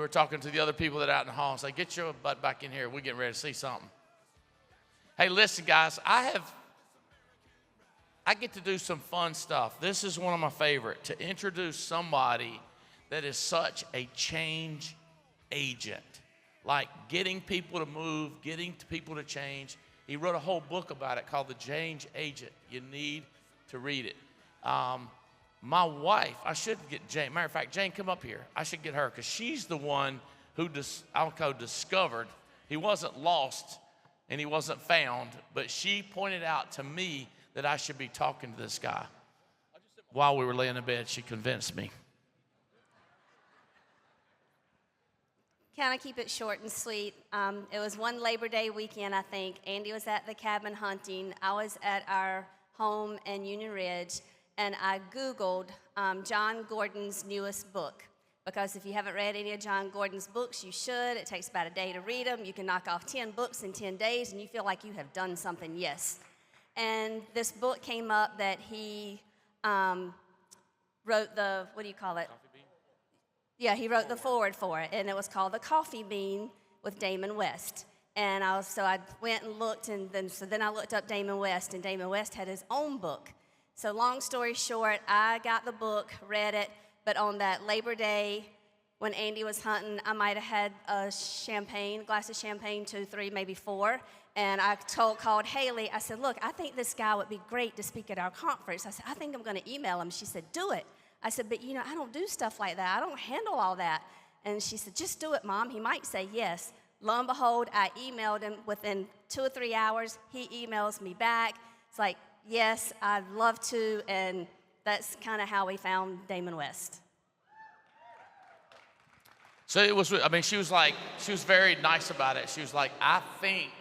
were talking to the other people that are out in the hall and say, get your butt back in here. We're getting ready to see something. Hey, listen, guys, I get to do some fun stuff. This is one of my favorite, to introduce somebody that is such a change agent. Like getting people to move, getting people to change. He wrote a whole book about it called The Change Agent. You need to read it. My wife, I should get Jane. Matter of fact, Jane, come up here. I should get her because she's the one who discovered. He wasn't lost and he wasn't found, but she pointed out to me that I should be talking to this guy. While we were laying in bed, she convinced me. Can I keep it short and sweet? It was one Labor Day weekend, I think. Andy was at the cabin hunting. I was at our home in Union Ridge, and I Googled John Gordon's newest book. Because if you haven't read any of John Gordon's books, you should. It takes about a day to read them. You can knock off 10 books in 10 days, and you feel like you have done something, yes. And this book came up that he wrote the, what do you call it? Yeah, he wrote the foreword for it, and it was called The Coffee Bean with Damon West. And I went and looked, and then I looked up Damon West, and Damon West had his own book. So long story short, I got the book, read it, but on that Labor Day when Andy was hunting, I might have had a glass of champagne, 2, 3, maybe 4, and I called Haley. I said, look, I think this guy would be great to speak at our conference. I said, I think I'm going to email him. She said, do it. I said, but I don't do stuff like that. I don't handle all that. And she said, just do it, Mom. He might say yes. Lo and behold, I emailed him within 2 or 3 hours. He emails me back. It's like, yes, I'd love to. And that's kind of how we found Damon West. So it was, she was very nice about it. She was like, I think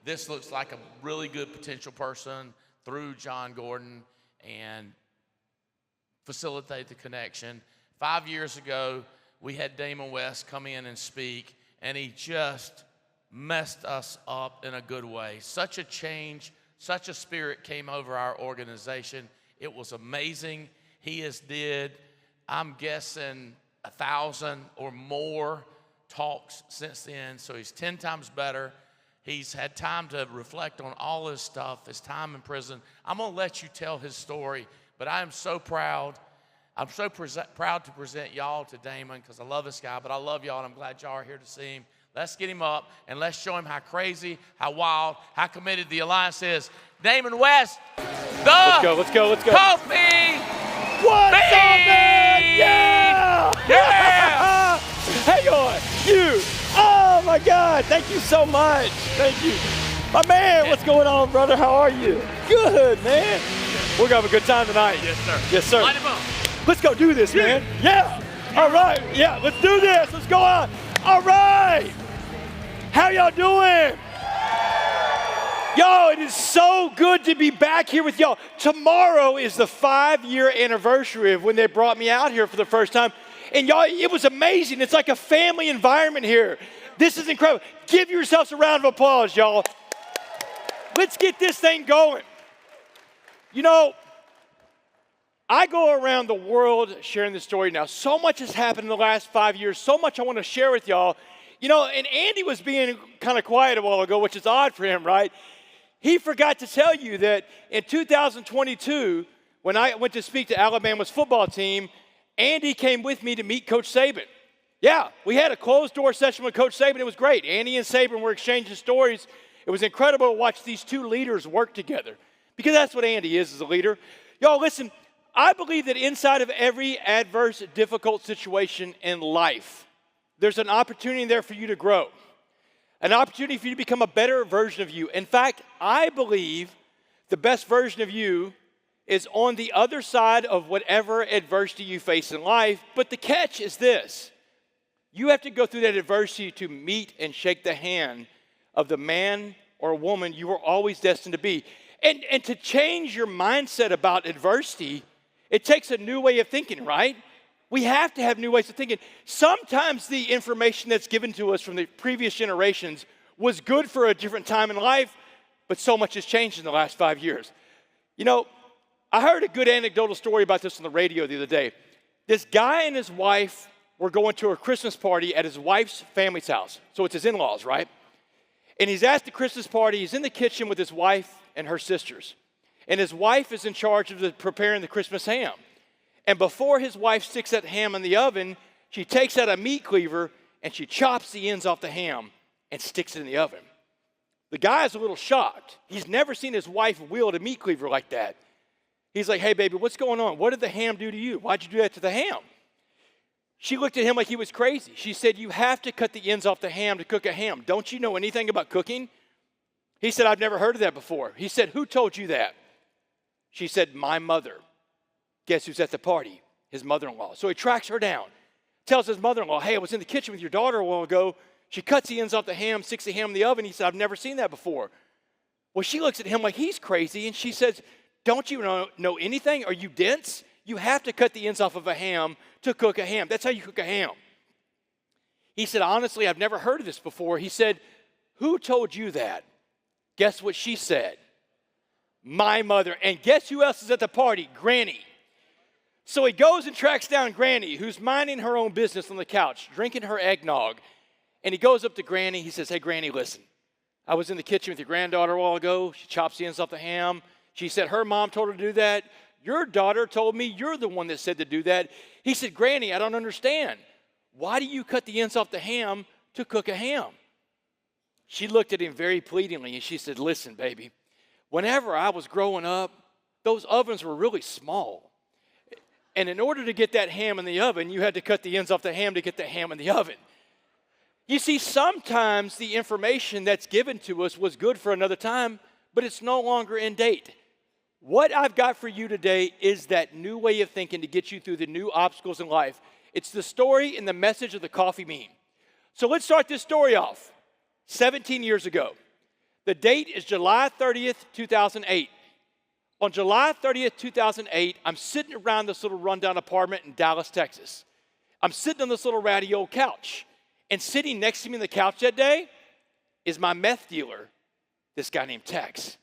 this looks like a really good potential person through John Gordon, and facilitate the connection. 5 years ago, we had Damon West come in and speak, and he just messed us up in a good way. Such a change, such a spirit came over our organization. It was amazing. He did, I'm guessing, 1,000 or more talks since then, so he's 10 times better. He's had time to reflect on all his stuff, his time in prison. I'm going to let you tell his story, but I am so proud. I'm so proud to present y'all to Damon because I love this guy, but I love y'all, and I'm glad y'all are here to see him. Let's get him up, and let's show him how crazy, how wild, how committed the Alliance is. Damon West, let's go. Coffee What's Bean! up, man? Yeah! Yeah! Hang on, you. Oh, my God. Thank you so much. Thank you. My man, what's going on, brother? How are you? Good, man. We're going to have a good time tonight. Yes, sir. Yes, sir. Light him up. Let's go do this, man. Yeah. All right. Yeah, let's do this. Let's go on. All right. How y'all doing? Yo, it is so good to be back here with y'all. Tomorrow is the 5-year anniversary of when they brought me out here for the first time. And y'all, it was amazing. It's like a family environment here. This is incredible. Give yourselves a round of applause, y'all. Let's get this thing going. I go around the world sharing this story now. So much has happened in the last 5 years. So much I want to share with y'all. And Andy was being kind of quiet a while ago, which is odd for him, right? He forgot to tell you that in 2022, when I went to speak to Alabama's football team, Andy came with me to meet Coach Saban. Yeah, we had a closed-door session with Coach Saban. It was great. Andy and Saban were exchanging stories. It was incredible to watch these two leaders work together because that's what Andy is as a leader. Y'all, listen, I believe that inside of every adverse, difficult situation in life, there's an opportunity there for you to grow, an opportunity for you to become a better version of you. In fact, I believe the best version of you is on the other side of whatever adversity you face in life. But the catch is this. You have to go through that adversity to meet and shake the hand of the man or woman you were always destined to be. And to change your mindset about adversity, it takes a new way of thinking, right? We have to have new ways of thinking. Sometimes the information that's given to us from the previous generations was good for a different time in life, but so much has changed in the last 5 years. I heard a good anecdotal story about this on the radio the other day. This guy and his wife were going to a Christmas party at his wife's family's house. So it's his in-laws, right? And he's at the Christmas party. He's in the kitchen with his wife and her sisters. And his wife is in charge of preparing the Christmas ham. And before his wife sticks that ham in the oven, she takes out a meat cleaver and she chops the ends off the ham and sticks it in the oven. The guy's a little shocked. He's never seen his wife wield a meat cleaver like that. He's like, hey, baby, what's going on? What did the ham do to you? Why'd you do that to the ham? She looked at him like he was crazy. She said, you have to cut the ends off the ham to cook a ham. Don't you know anything about cooking? He said, I've never heard of that before. He said, who told you that? She said, my mother. Guess who's at the party? His mother-in-law. So he tracks her down, tells his mother-in-law, hey, I was in the kitchen with your daughter a while ago. She cuts the ends off the ham, sticks the ham in the oven. He said, I've never seen that before. Well, she looks at him like he's crazy, and she says, don't you know anything? Are you dense? You have to cut the ends off of a ham to cook a ham. That's how you cook a ham. He said, honestly, I've never heard of this before. He said, who told you that? Guess what she said? My mother. And guess who else is at the party? Granny. So he goes and tracks down Granny, who's minding her own business on the couch, drinking her eggnog. And he goes up to Granny. He says, hey, Granny, listen. I was in the kitchen with your granddaughter a while ago. She chops the ends off the ham. She said her mom told her to do that. Your daughter told me you're the one that said to do that. He said, Granny, I don't understand. Why do you cut the ends off the ham to cook a ham? She looked at him very pleadingly, and she said, listen, baby, whenever I was growing up, those ovens were really small. And in order to get that ham in the oven, you had to cut the ends off the ham to get the ham in the oven. You see, sometimes the information that's given to us was good for another time, but it's no longer in date. What I've got for you today is that new way of thinking to get you through the new obstacles in life. It's the story and the message of the coffee bean. So let's start this story off. 17 years ago. The date is July 30th, 2008. On July 30th, 2008, I'm sitting around this little rundown apartment in Dallas, Texas. I'm sitting on this little ratty old couch. And sitting next to me on the couch that day is my meth dealer, this guy named Tex.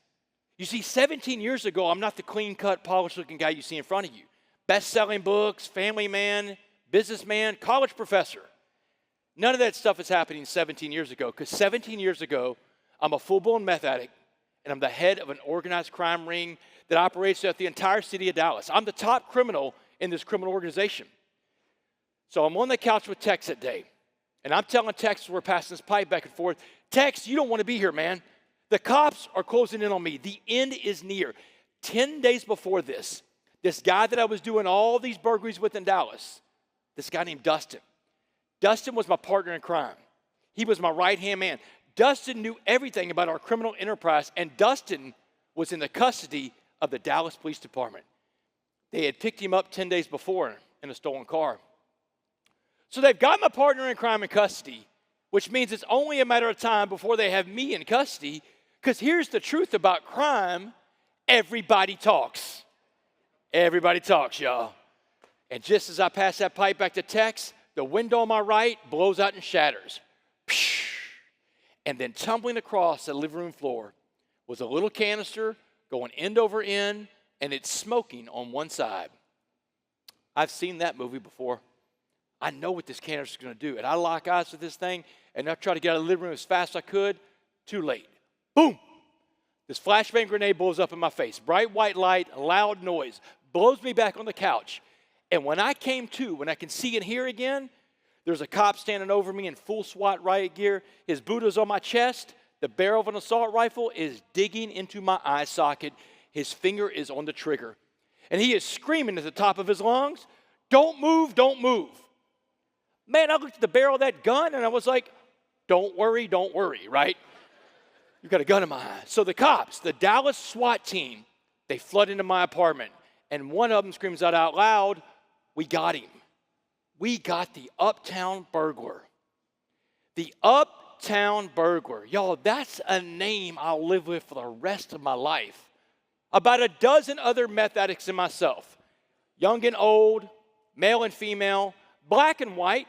You see, 17 years ago, I'm not the clean-cut, polished-looking guy you see in front of you. Best-selling books, family man, businessman, college professor. None of that stuff is happening 17 years ago, because 17 years ago, I'm a full-blown meth addict, and I'm the head of an organized crime ring that operates throughout the entire city of Dallas. I'm the top criminal in this criminal organization. So I'm on the couch with Tex that day, and I'm telling Tex, we're passing this pipe back and forth, Tex, you don't want to be here, man. The cops are closing in on me. The end is near. 10 days before this guy that I was doing all these burglaries with in Dallas, this guy named Dustin. Dustin was my partner in crime. He was my right-hand man. Dustin knew everything about our criminal enterprise, and Dustin was in the custody of the Dallas Police Department. They had picked him up 10 days before in a stolen car. So they've got my partner in crime in custody, which means it's only a matter of time before they have me in custody, because here's the truth about crime. Everybody talks. Everybody talks, y'all. And just as I pass that pipe back to Tex, the window on my right blows out and shatters. And then tumbling across the living room floor was a little canister going end over end, and it's smoking on one side. I've seen that movie before. I know what this canister is going to do. And I lock eyes with this thing, and I try to get out of the living room as fast as I could. Too late. Boom! This flashbang grenade blows up in my face. Bright white light, loud noise, blows me back on the couch. And when I came to, when I can see and hear again, there's a cop standing over me in full SWAT riot gear. His boot is on my chest. The barrel of an assault rifle is digging into my eye socket. His finger is on the trigger. And he is screaming at the top of his lungs, don't move, don't move. Man, I looked at the barrel of that gun and I was like, don't worry, right? You've got a gun in my eye. So the cops, the Dallas SWAT team, they flood into my apartment. And one of them screams out loud, we got him. We got the uptown burglar. The uptown burglar. Y'all, that's a name I'll live with for the rest of my life. About a dozen other meth addicts and myself. Young and old, male and female, black and white,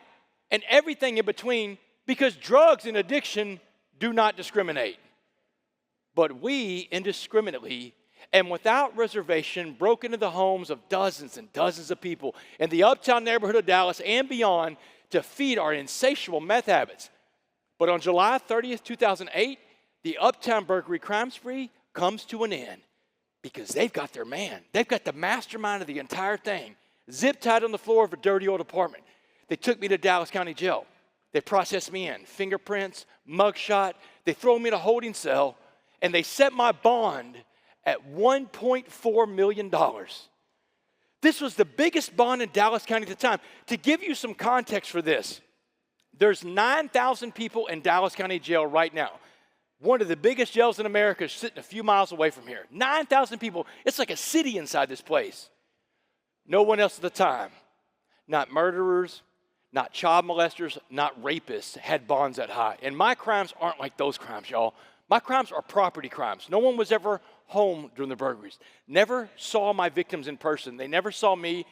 and everything in between, because drugs and addiction do not discriminate. But we indiscriminately and without reservation broke into the homes of dozens and dozens of people in the uptown neighborhood of Dallas and beyond to feed our insatiable meth habits. But on July 30th, 2008, the Uptown Burglary crime spree comes to an end because they've got their man. They've got the mastermind of the entire thing, zip tied on the floor of a dirty old apartment. They took me to Dallas County Jail. They processed me in, fingerprints, mugshot. They throw me in a holding cell, and they set my bond at $1.4 million. This was the biggest bond in Dallas County at the time. To give you some context for this, there's 9,000 people in Dallas County Jail right now. One of the biggest jails in America is sitting a few miles away from here. 9,000 people. It's like a city inside this place. No one else at the time, not murderers, not child molesters, not rapists, had bonds that high. And my crimes aren't like those crimes, y'all. My crimes are property crimes. No one was ever home during the burglaries. Never saw my victims in person. They never saw me.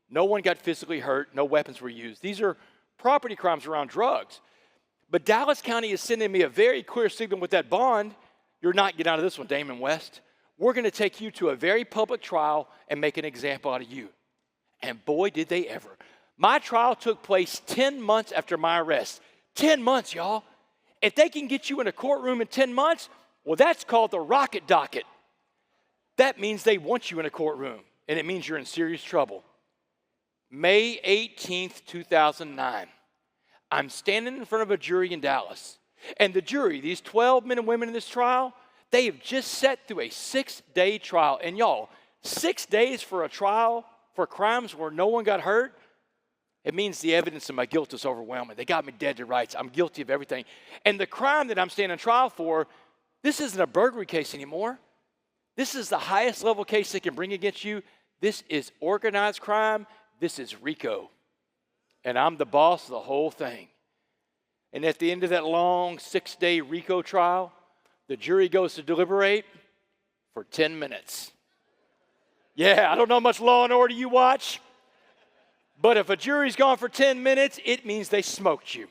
No one got physically hurt. No weapons were used. These are property crimes around drugs. But Dallas County is sending me a very clear signal with that bond. You're not getting out of this one, Damon West. We're going to take you to a very public trial and make an example out of you. And boy, did they ever. My trial took place 10 months after my arrest. 10 months, y'all. If they can get you in a courtroom in 10 months, well, that's called the rocket docket. That means they want you in a courtroom, and it means you're in serious trouble. May 18th, 2009. I'm standing in front of a jury in Dallas. And the jury, these 12 men and women in this trial, they have just sat through a 6-day trial. And y'all, 6 days for a trial for crimes where no one got hurt, it means the evidence of my guilt is overwhelming. They got me dead to rights. I'm guilty of everything. And the crime that I'm standing trial for, this isn't a burglary case anymore. This is the highest level case they can bring against you. This is organized crime. This is RICO. And I'm the boss of the whole thing. And at the end of that long 6-day RICO trial, the jury goes to deliberate for 10 minutes. Yeah, I don't know how much Law and Order you watch, but if a jury's gone for 10 minutes, it means they smoked you.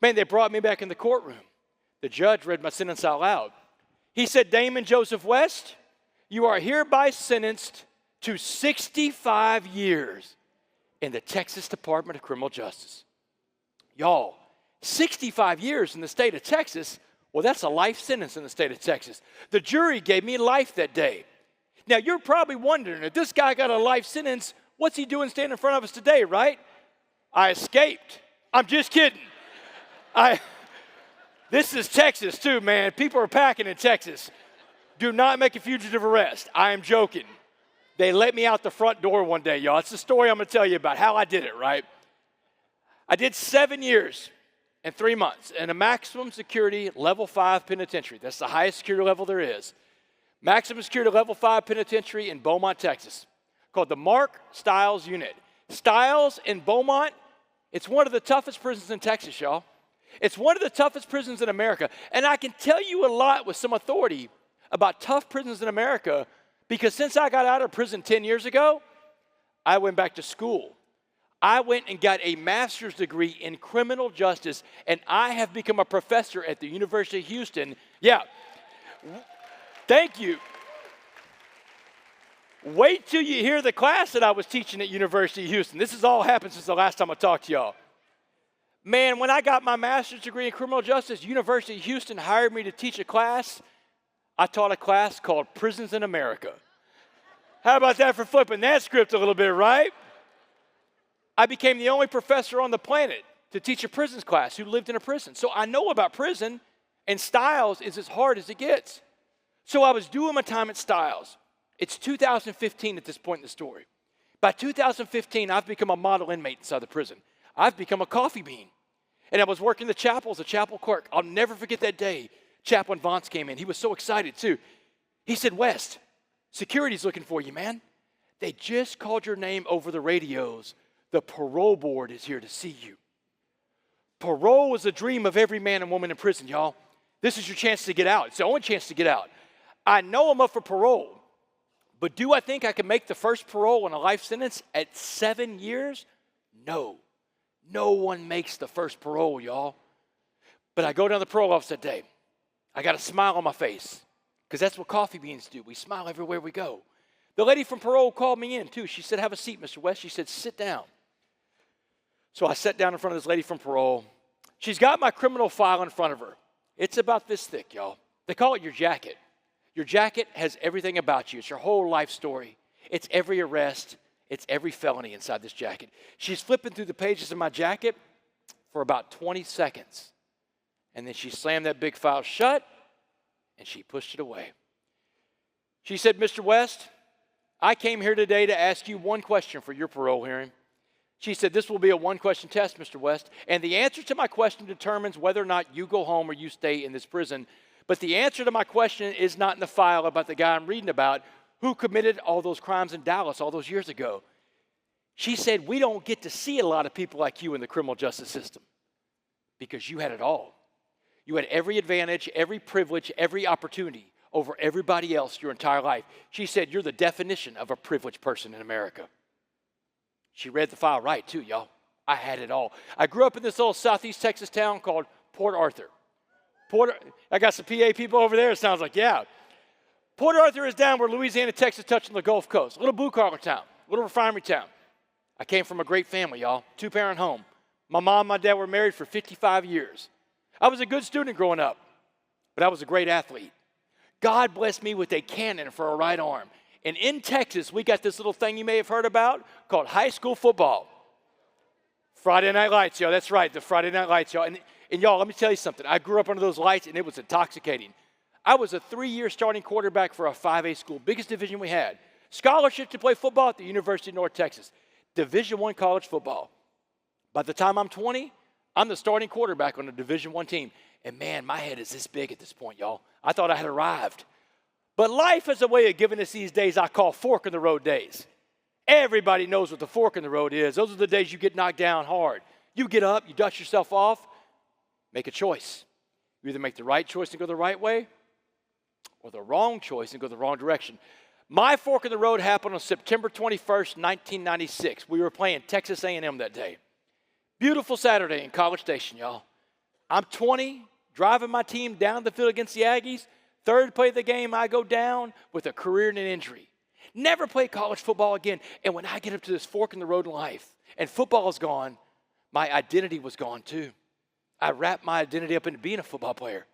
Man, they brought me back in the courtroom. The judge read my sentence out loud. He said, Damon Joseph West, you are hereby sentenced to 65 years in the Texas Department of Criminal Justice. Y'all, 65 years in the state of Texas, well, that's a life sentence in the state of Texas. The jury gave me life that day. Now, you're probably wondering, if this guy got a life sentence, what's he doing standing in front of us today, right? I escaped. I'm just kidding. This is Texas too, man. People are packing in Texas. Do not make a fugitive arrest. I am joking. They let me out the front door one day, y'all. It's the story I'm going to tell you about how I did it, right? I did 7 years and 3 months in a maximum security level 5 penitentiary. That's the highest security level there is. Maximum security level 5 penitentiary in Beaumont, Texas, called the Mark Stiles Unit. Stiles in Beaumont, it's one of the toughest prisons in Texas, y'all. It's one of the toughest prisons in America. And I can tell you a lot with some authority about tough prisons in America because since I got out of prison 10 years ago, I went back to school. I went and got a master's degree in criminal justice, and I have become a professor at the University of Houston. Yeah. Thank you. Wait till you hear the class that I was teaching at University of Houston. This has all happened since the last time I talked to y'all. Man, when I got my master's degree in criminal justice, University of Houston hired me to teach a class. I taught a class called Prisons in America. How about that for flipping that script a little bit, right? I became the only professor on the planet to teach a prisons class who lived in a prison. So I know about prison, and Stiles is as hard as it gets. So I was doing my time at Stiles. It's 2015 at this point in the story. By 2015, I've become a model inmate inside the prison. I've become a coffee bean. And I was working the chapel as a chapel clerk. I'll never forget that day. Chaplain Vance came in. He was so excited, too. He said, West, security's looking for you, man. They just called your name over the radios. The parole board is here to see you. Parole is a dream of every man and woman in prison, y'all. This is your chance to get out. It's the only chance to get out. I know I'm up for parole, but do I think I can make the first parole on a life sentence at 7 years? No. No one makes the first parole, y'all. But I go down to the parole office that day. I got a smile on my face because that's what coffee beans do. We smile everywhere we go. The lady from parole called me in, too. She said, have a seat, Mr. West. She said, sit down. So I sat down in front of this lady from Parole. She's got my criminal file in front of her. It's about this thick, y'all. They call it your jacket. Your jacket has everything about you. It's your whole life story. It's every arrest. It's every felony inside this jacket. She's flipping through the pages of my jacket for about 20 seconds. And then she slammed that big file shut, and she pushed it away. She said, Mr. West, I came here today to ask you one question for your parole hearing. She said, this will be a one-question test, Mr. West, and the answer to my question determines whether or not you go home or you stay in this prison. But the answer to my question is not in the file about the guy I'm reading about who committed all those crimes in Dallas all those years ago. She said, we don't get to see a lot of people like you in the criminal justice system because you had it all. You had every advantage, every privilege, every opportunity over everybody else your entire life. She said, you're the definition of a privileged person in America. She read the file right, too, y'all. I had it all. I grew up in this little southeast Texas town called Port Arthur. I got some PA people over there. It sounds like, yeah. Port Arthur is down where Louisiana, Texas touch on the Gulf Coast. A little blue-collar town, a little refinery town. I came from a great family, y'all. Two-parent home. My mom and my dad were married for 55 years. I was a good student growing up, but I was a great athlete. God blessed me with a cannon for a right arm. And in Texas, we got this little thing you may have heard about called high school football. Friday Night Lights, y'all. That's right, the Friday Night Lights, y'all. And y'all, let me tell you something. I grew up under those lights, and it was intoxicating. I was a 3-year starting quarterback for a 5A school, biggest division we had. Scholarship to play football at the University of North Texas. Division I college football. By the time I'm 20, I'm the starting quarterback on a Division I team. And man, my head is this big at this point, y'all. I thought I had arrived. But life has a way of giving us these days I call fork in the road days. Everybody knows what the fork in the road is. Those are the days you get knocked down hard. You get up, you dust yourself off, make a choice. You either make the right choice and go the right way, or the wrong choice and go the wrong direction. My fork in the road happened on September 21st, 1996. We were playing Texas A&M that day. Beautiful Saturday in College Station, y'all. I'm 20, driving my team down the field against the Aggies. Third play of the game, I go down with a career and an injury. Never play college football again. And when I get up to this fork in the road in life, and football is gone, my identity was gone too. I wrapped my identity up into being a football player.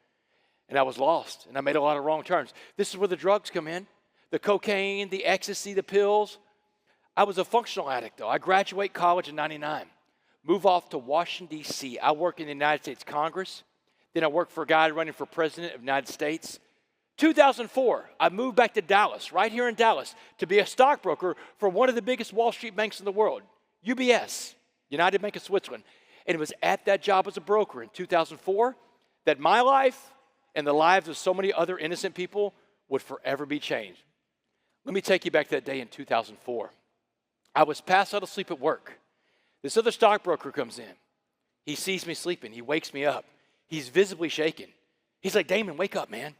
And I was lost, and I made a lot of wrong turns. This is where the drugs come in. The cocaine, the ecstasy, the pills. I was a functional addict, though. I graduate college in 99. Move off to Washington, D.C. I work in the United States Congress. Then I worked for a guy running for president of the United States. 2004, I moved back to Dallas, right here in Dallas, to be a stockbroker for one of the biggest Wall Street banks in the world, UBS, United Bank of Switzerland. And it was at that job as a broker in 2004 that my life and the lives of so many other innocent people would forever be changed. Let me take you back to that day in 2004. I was passed out of sleep at work. This other stockbroker comes in. He sees me sleeping. He wakes me up. He's visibly shaken. He's like, Damon, wake up, man.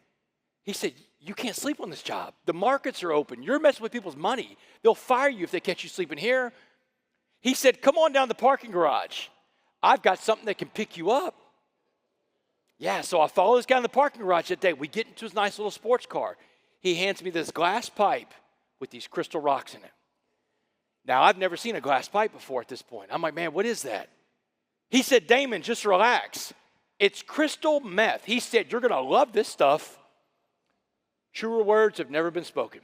He said, you can't sleep on this job. The markets are open. You're messing with people's money. They'll fire you if they catch you sleeping here. He said, come on down the parking garage. I've got something that can pick you up. Yeah, so I follow this guy in the parking garage that day. We get into his nice little sports car. He hands me this glass pipe with these crystal rocks in it. Now, I've never seen a glass pipe before at this point. I'm like, man, what is that? He said, Damon, just relax. It's crystal meth. He said, you're going to love this stuff. Truer words have never been spoken.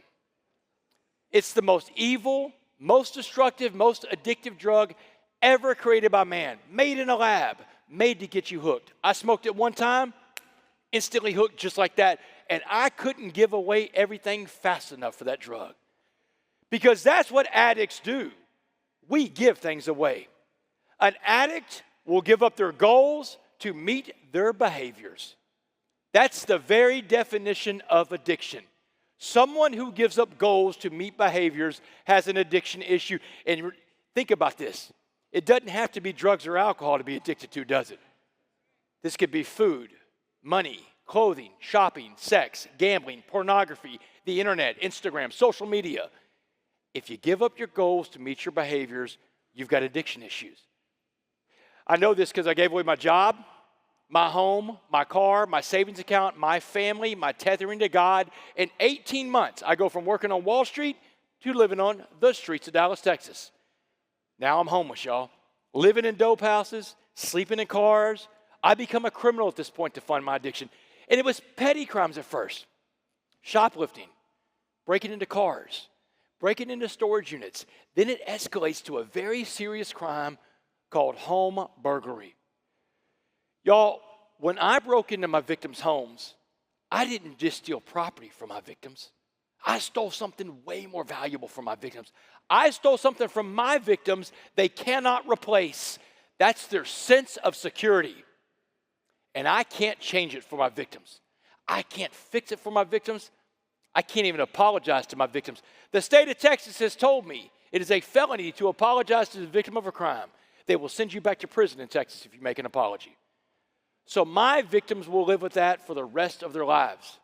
It's the most evil, most destructive, most addictive drug ever created by man. Made in a lab, made to get you hooked. I smoked it one time, instantly hooked just like that. And I couldn't give away everything fast enough for that drug. Because that's what addicts do. We give things away. An addict will give up their goals to meet their behaviors. That's the very definition of addiction. Someone who gives up goals to meet behaviors has an addiction issue. And think about this. It doesn't have to be drugs or alcohol to be addicted to, does it? This could be food, money, clothing, shopping, sex, gambling, pornography, the internet, Instagram, social media. If you give up your goals to meet your behaviors, you've got addiction issues. I know this because I gave away my job, my home, my car, my savings account, my family, my tethering to God. In 18 months, I go from working on Wall Street to living on the streets of Dallas, Texas. Now I'm homeless, y'all. living in dope houses, sleeping in cars. I become a criminal at this point to fund my addiction. And it was petty crimes at first. Shoplifting, breaking into cars, breaking into storage units. Then it escalates to a very serious crime called home burglary. Y'all, when I broke into my victims' homes, I didn't just steal property from my victims. I stole something way more valuable from my victims. I stole something from my victims they cannot replace. That's their sense of security. And I can't change it for my victims. I can't fix it for my victims. I can't even apologize to my victims. The state of Texas has told me it is a felony to apologize to the victim of a crime. They will send you back to prison in Texas if you make an apology. So my victims will live with that for the rest of their lives.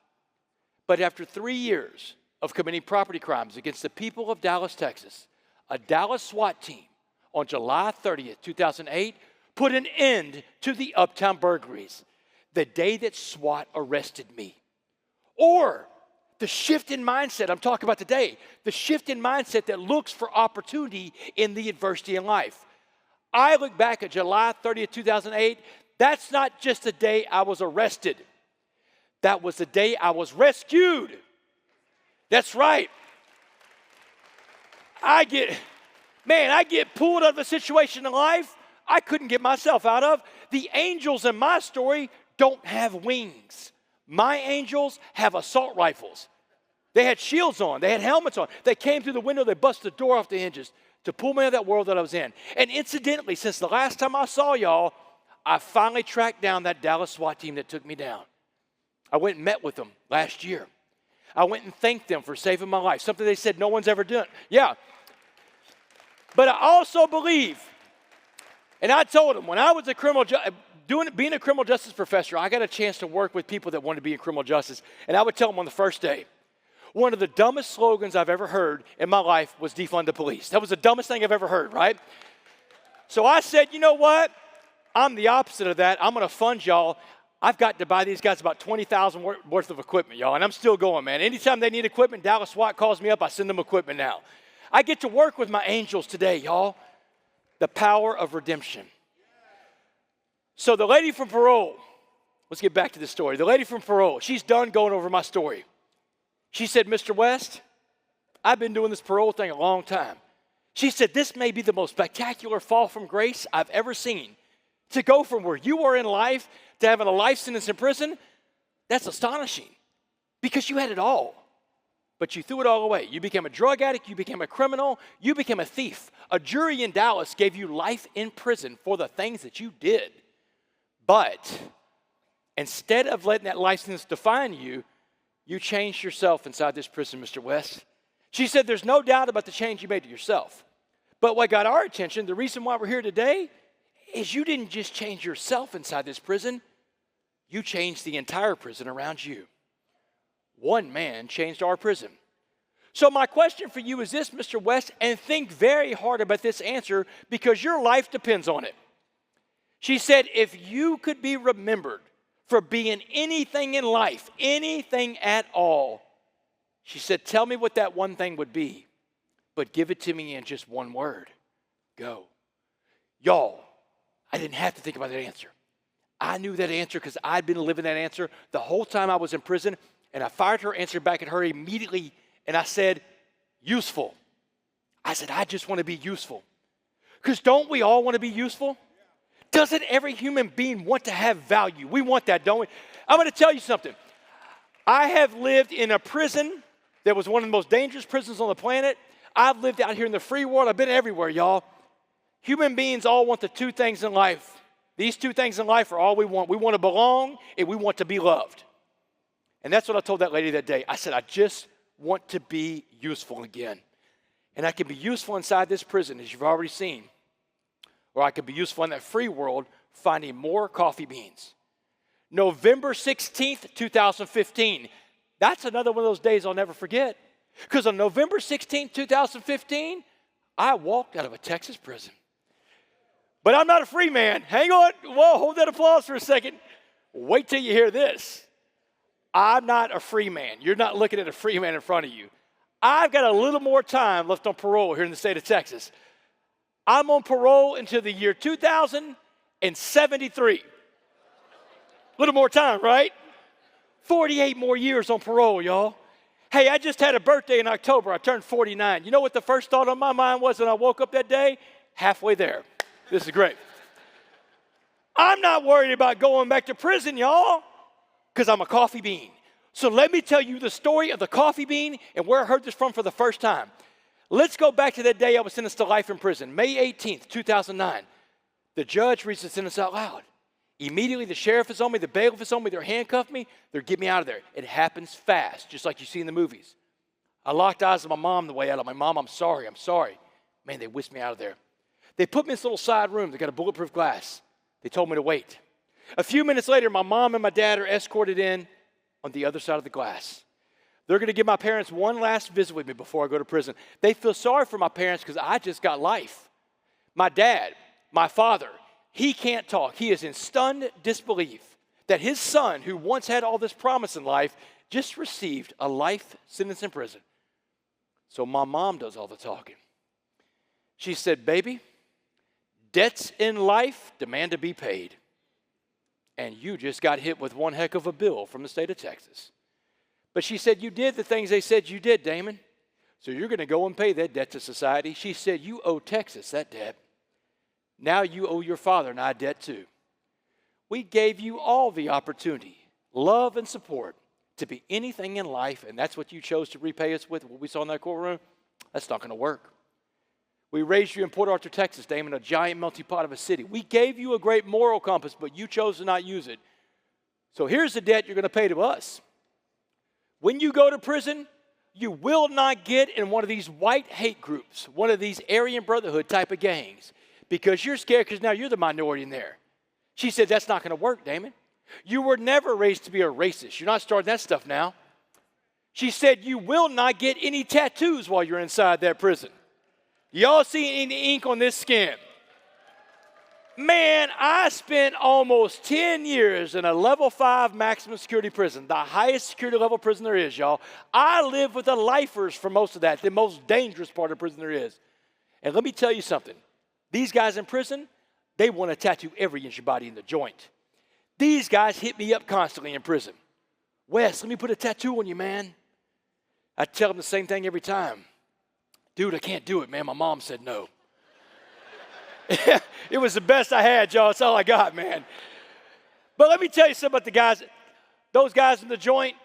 But after 3 years of committing property crimes against the people of Dallas, Texas, a Dallas SWAT team on July 30th, 2008, put an end to the uptown burglaries the day that SWAT arrested me. Or the shift in mindset I'm talking about today, the shift in mindset that looks for opportunity in the adversity in life. I look back at July 30th, 2008, that's not just the day I was arrested. That was the day I was rescued. That's right. I get pulled out of a situation in life I couldn't get myself out of. The angels in my story don't have wings. My angels have assault rifles. They had shields on. They had helmets on. They came through the window. They busted the door off the hinges to pull me out of that world that I was in. And incidentally, since the last time I saw y'all, I finally tracked down that Dallas SWAT team that took me down. I went and met with them last year. I went and thanked them for saving my life, something they said no one's ever done. Yeah. But I also believe, and I told them when I was being a criminal justice professor, I got a chance to work with people that wanted to be in criminal justice. And I would tell them on the first day, one of the dumbest slogans I've ever heard in my life was defund the police. That was the dumbest thing I've ever heard, right? So I said, you know what? I'm the opposite of that. I'm going to fund y'all. I've got to buy these guys about $20,000 worth of equipment, y'all, and I'm still going, man. Anytime they need equipment, Dallas SWAT calls me up, I send them equipment now. I get to work with my angels today, y'all. The power of redemption. So the lady from Parole, let's get back to the story. The lady from Parole, she's done going over my story. She said, Mr. West, I've been doing this parole thing a long time. She said, this may be the most spectacular fall from grace I've ever seen. To go from where you are in life to having a life sentence in prison, that's astonishing because you had it all, but you threw it all away. You became a drug addict, you became a criminal, you became a thief. A jury in Dallas gave you life in prison for the things that you did. But instead of letting that life sentence define you, you changed yourself inside this prison, Mr. West. She said there's no doubt about the change you made to yourself. But what got our attention, the reason why we're here today, is you didn't just change yourself inside this prison, you changed the entire prison around you. One man changed our prison. So my question for you is this, Mr. West, and think very hard about this answer because your life depends on it. She said, if you could be remembered for being anything in life, anything at all, she said, tell me what that one thing would be, but give it to me in just one word. Go. Y'all, I didn't have to think about that answer. I knew that answer because I'd been living that answer the whole time I was in prison, and I fired her answer back at her immediately, and I said, useful. I said, I just want to be useful. Because don't we all want to be useful? Doesn't every human being want to have value? We want that, don't we? I'm going to tell you something. I have lived in a prison that was one of the most dangerous prisons on the planet. I've lived out here in the free world. I've been everywhere, y'all. Human beings all want the two things in life. These two things in life are all we want. We want to belong and we want to be loved. And that's what I told that lady that day. I said, I just want to be useful again. And I can be useful inside this prison, as you've already seen. Or I could be useful in that free world finding more coffee beans. November 16th, 2015. That's another one of those days I'll never forget. Because on November 16th, 2015, I walked out of a Texas prison. But I'm not a free man. Hang on. Whoa, hold that applause for a second. Wait till you hear this. I'm not a free man. You're not looking at a free man in front of you. I've got a little more time left on parole here in the state of Texas. I'm on parole until the year 2073. A little more time, right? 48 more years on parole, y'all. Hey, I just had a birthday in October. I turned 49. You know what the first thought on my mind was when I woke up that day? Halfway there. This is great. I'm not worried about going back to prison, y'all, because I'm a coffee bean. So let me tell you the story of the coffee bean and where I heard this from for the first time. Let's go back to that day I was sentenced to life in prison, May 18th, 2009. The judge reads the sentence out loud. Immediately, the sheriff is on me, the bailiff is on me, they're handcuffed me, they're getting me out of there. It happens fast, just like you see in the movies. I locked eyes with my mom the way out. I'm like, Mom, I'm sorry. Man, they whisked me out of there. They put me in this little side room. They got a bulletproof glass. They told me to wait. A few minutes later, my mom and my dad are escorted in on the other side of the glass. They're going to give my parents one last visit with me before I go to prison. They feel sorry for my parents because I just got life. My dad, my father, he can't talk. He is in stunned disbelief that his son, who once had all this promise in life, just received a life sentence in prison. So my mom does all the talking. She said, baby, debts in life demand to be paid. And you just got hit with one heck of a bill from the state of Texas. But she said, you did the things they said you did, Damon. So you're going to go and pay that debt to society. She said, you owe Texas that debt. Now you owe your father and I debt too. We gave you all the opportunity, love and support to be anything in life, and that's what you chose to repay us with, what we saw in that courtroom. That's not going to work. We raised you in Port Arthur, Texas, Damon, a giant melting pot of a city. We gave you a great moral compass, but you chose to not use it. So here's the debt you're going to pay to us. When you go to prison, you will not get in one of these white hate groups, one of these Aryan Brotherhood type of gangs, because you're scared because now you're the minority in there. She said, that's not going to work, Damon. You were never raised to be a racist. You're not starting that stuff now. She said, you will not get any tattoos while you're inside that prison. Y'all see any ink on this skin? Man, I spent almost 10 years in a level 5 maximum security prison, the highest security level prison there is, y'all. I lived with the lifers for most of that, the most dangerous part of prison there is. And let me tell you something. These guys in prison, they want to tattoo every inch of your body in the joint. These guys hit me up constantly in prison. Wes, let me put a tattoo on you, man. I tell them the same thing every time. Dude, I can't do it, man. My mom said no. It was the best I had, y'all. It's all I got, man. But let me tell you something about the guys. Those guys in the joint,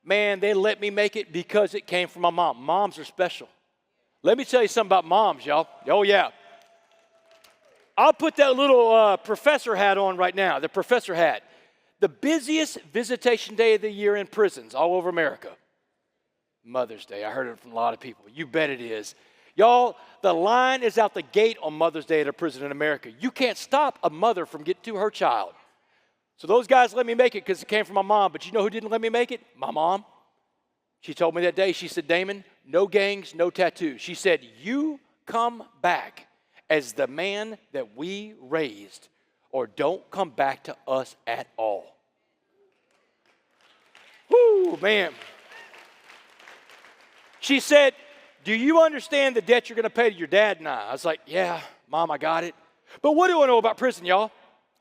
man, they let me make it because it came from my mom. Moms are special. Let me tell you something about moms, y'all. Oh, yeah. I'll put that little professor hat on right now, the professor hat. The busiest visitation day of the year in prisons all over America. Mother's Day. I heard it from a lot of people. You bet it is. Y'all, the line is out the gate on Mother's Day at a prison in America. You can't stop a mother from getting to her child. So those guys let me make it because it came from my mom. But you know who didn't let me make it? My mom. She told me that day, she said, Damon, no gangs, no tattoos. She said, you come back as the man that we raised, or don't come back to us at all. Whoo, man. She said, do you understand the debt you're going to pay to your dad and I? I was like, yeah, Mom, I got it. But what do I know about prison, y'all?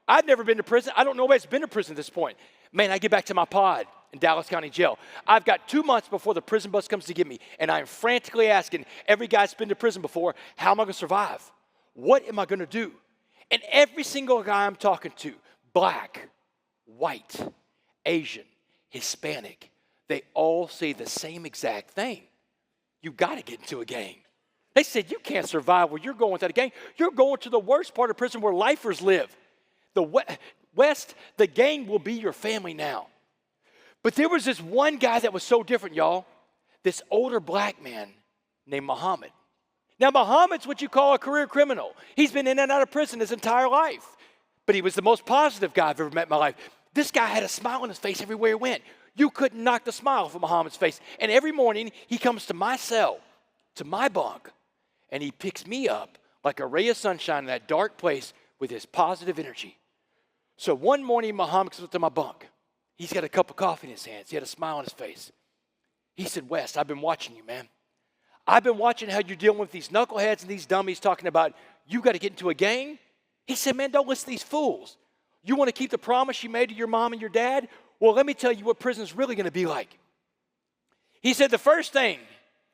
I've never been to prison. I don't know nobody's been to prison at this point. Man, I get back to my pod in Dallas County Jail. I've got 2 months before the prison bus comes to get me, and I'm frantically asking every guy that's been to prison before, how am I going to survive? What am I going to do? And every single guy I'm talking to, black, white, Asian, Hispanic, they all say the same exact thing. You got to get into a gang. They said, you can't survive where you're going without a gang. You're going to the worst part of prison where lifers live. The West, the gang will be your family now. But there was this one guy that was so different, y'all. This older black man named Muhammad. Now, Muhammad's what you call a career criminal. He's been in and out of prison his entire life. But he was the most positive guy I've ever met in my life. This guy had a smile on his face everywhere he went. You couldn't knock the smile from Muhammad's face. And every morning, he comes to my cell, to my bunk, and he picks me up like a ray of sunshine in that dark place with his positive energy. So one morning, Muhammad comes up to my bunk. He's got a cup of coffee in his hands. He had a smile on his face. He said, Wes, I've been watching you, man. I've been watching how you're dealing with these knuckleheads and these dummies talking about you got to get into a gang. He said, man, don't listen to these fools. You want to keep the promise you made to your mom and your dad? Well, let me tell you what prison's really going to be like. He said the first thing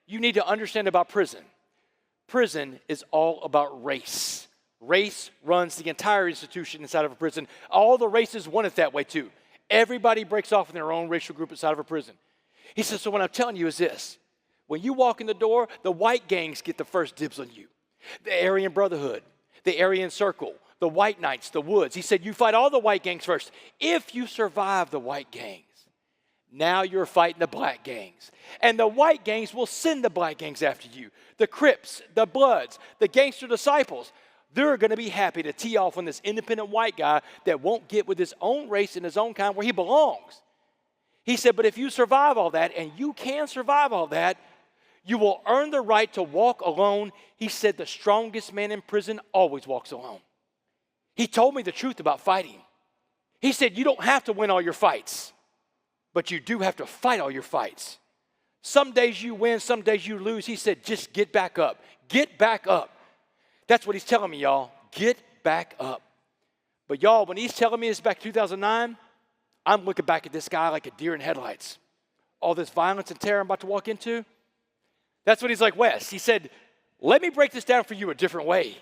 you need to understand about prison is all about race. Race runs the entire institution inside of a prison. All the races want it that way too. Everybody breaks off in their own racial group inside of a prison. He says, so what I'm telling you is this. When you walk in the door, the white gangs get the first dibs on you. The Aryan Brotherhood, the Aryan Circle, the White Knights, the Woods. He said, you fight all the white gangs first. If you survive the white gangs, now you're fighting the black gangs. And the white gangs will send the black gangs after you. The Crips, the Bloods, the Gangster Disciples. They're going to be happy to tee off on this independent white guy that won't get with his own race and his own kind where he belongs. He said, but if you survive all that, and you can survive all that, you will earn the right to walk alone. He said the strongest man in prison always walks alone. He told me the truth about fighting. He said, you don't have to win all your fights, but you do have to fight all your fights. Some days you win, some days you lose. He said, just get back up. Get back up. That's what he's telling me, y'all. Get back up. But y'all, when he's telling me this back in 2009, I'm looking back at this guy like a deer in headlights. All this violence and terror I'm about to walk into. That's what he's like, Wes. He said, let me break this down for you a different way.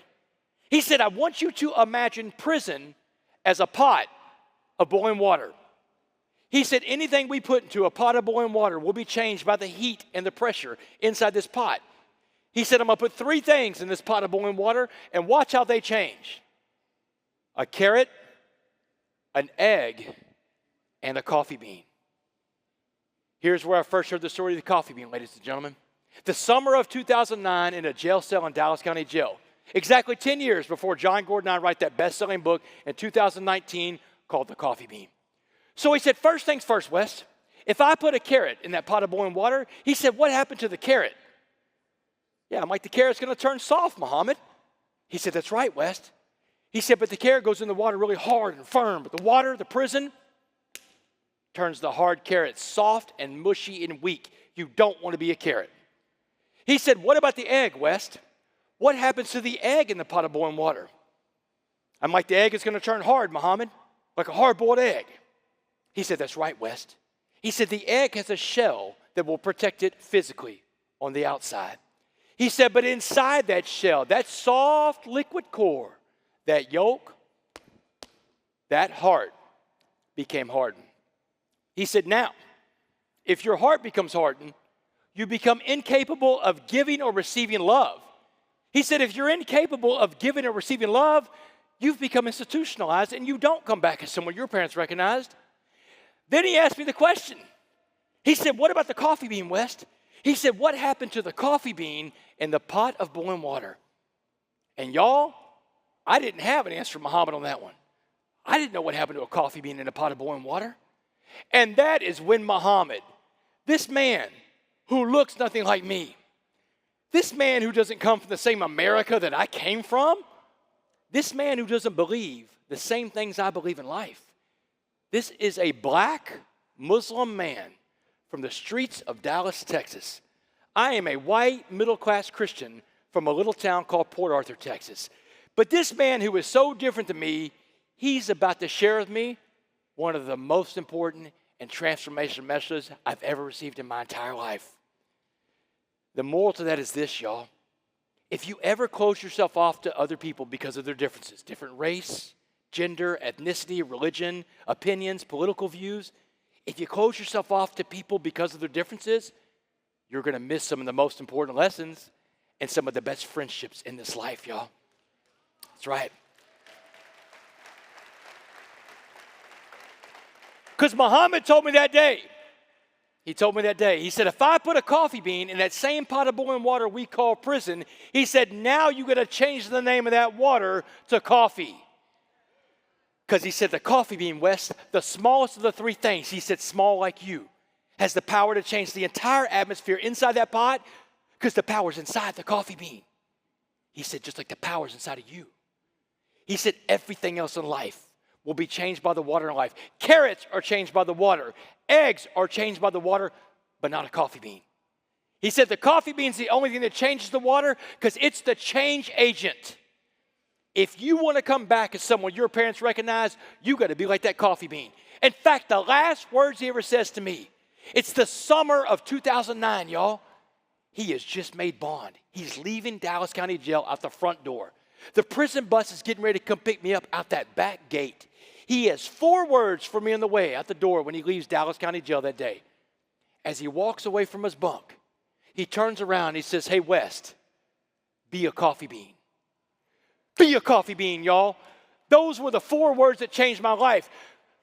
He said, I want you to imagine prison as a pot of boiling water. He said, anything we put into a pot of boiling water will be changed by the heat and the pressure inside this pot. He said, I'm going to put 3 things in this pot of boiling water and watch how they change. A carrot, an egg, and a coffee bean. Here's where I first heard the story of the coffee bean, ladies and gentlemen. The summer of 2009 in a jail cell in Dallas County Jail. Exactly 10 years before John Gordon and I write that best-selling book in 2019 called The Coffee Bean. So he said, first things first, Wes. If I put a carrot in that pot of boiling water, he said, what happened to the carrot? Yeah, I'm like, the carrot's going to turn soft, Muhammad. He said, that's right, West. He said, but the carrot goes in the water really hard and firm. But the water, the prison, turns the hard carrot soft and mushy and weak. You don't want to be a carrot. He said, what about the egg, West? What happens to the egg in the pot of boiling water? I'm like, the egg is going to turn hard, Muhammad, like a hard-boiled egg. He said, that's right, West. He said, the egg has a shell that will protect it physically on the outside. He said, but inside that shell, that soft liquid core, that yolk, that heart became hardened. He said, now, if your heart becomes hardened, you become incapable of giving or receiving love. He said, if you're incapable of giving or receiving love, you've become institutionalized and you don't come back as someone your parents recognized. Then he asked me the question. He said, what about the coffee bean, West? He said, what happened to the coffee bean in the pot of boiling water? And y'all, I didn't have an answer, Muhammad, on that one. I didn't know what happened to a coffee bean in a pot of boiling water. And that is when Muhammad, this man who looks nothing like me, this man who doesn't come from the same America that I came from, this man who doesn't believe the same things I believe in life, this is a black Muslim man from the streets of Dallas, Texas. I am a white middle-class Christian from a little town called Port Arthur, Texas. But this man who is so different than me, he's about to share with me one of the most important and transformational messages I've ever received in my entire life. The moral to that is this, y'all. If you ever close yourself off to other people because of their differences, different race, gender, ethnicity, religion, opinions, political views, if you close yourself off to people because of their differences, you're going to miss some of the most important lessons and some of the best friendships in this life, y'all. That's right. Because Muhammad told me that day. He told me that day. He said, if I put a coffee bean in that same pot of boiling water we call prison, he said, now you got to change the name of that water to coffee. Because he said the coffee bean, West, the smallest of the 3 things, he said small like you, has the power to change the entire atmosphere inside that pot because the power's inside the coffee bean. He said just like the power's inside of you. He said everything else in life will be changed by the water in life. Carrots are changed by the water. Eggs are changed by the water, but not a coffee bean. He said the coffee bean's the only thing that changes the water because it's the change agent. If you want to come back as someone your parents recognize, you got to be like that coffee bean. In fact, the last words he ever says to me, it's the summer of 2009, y'all. He has just made bond. He's leaving Dallas County Jail out the front door. The prison bus is getting ready to come pick me up out that back gate. He has 4 words for me on the way out the door when he leaves Dallas County Jail that day. As he walks away from his bunk, he turns around and he says, hey, West, be a coffee bean. Be a coffee bean, y'all. Those were the 4 words that changed my life.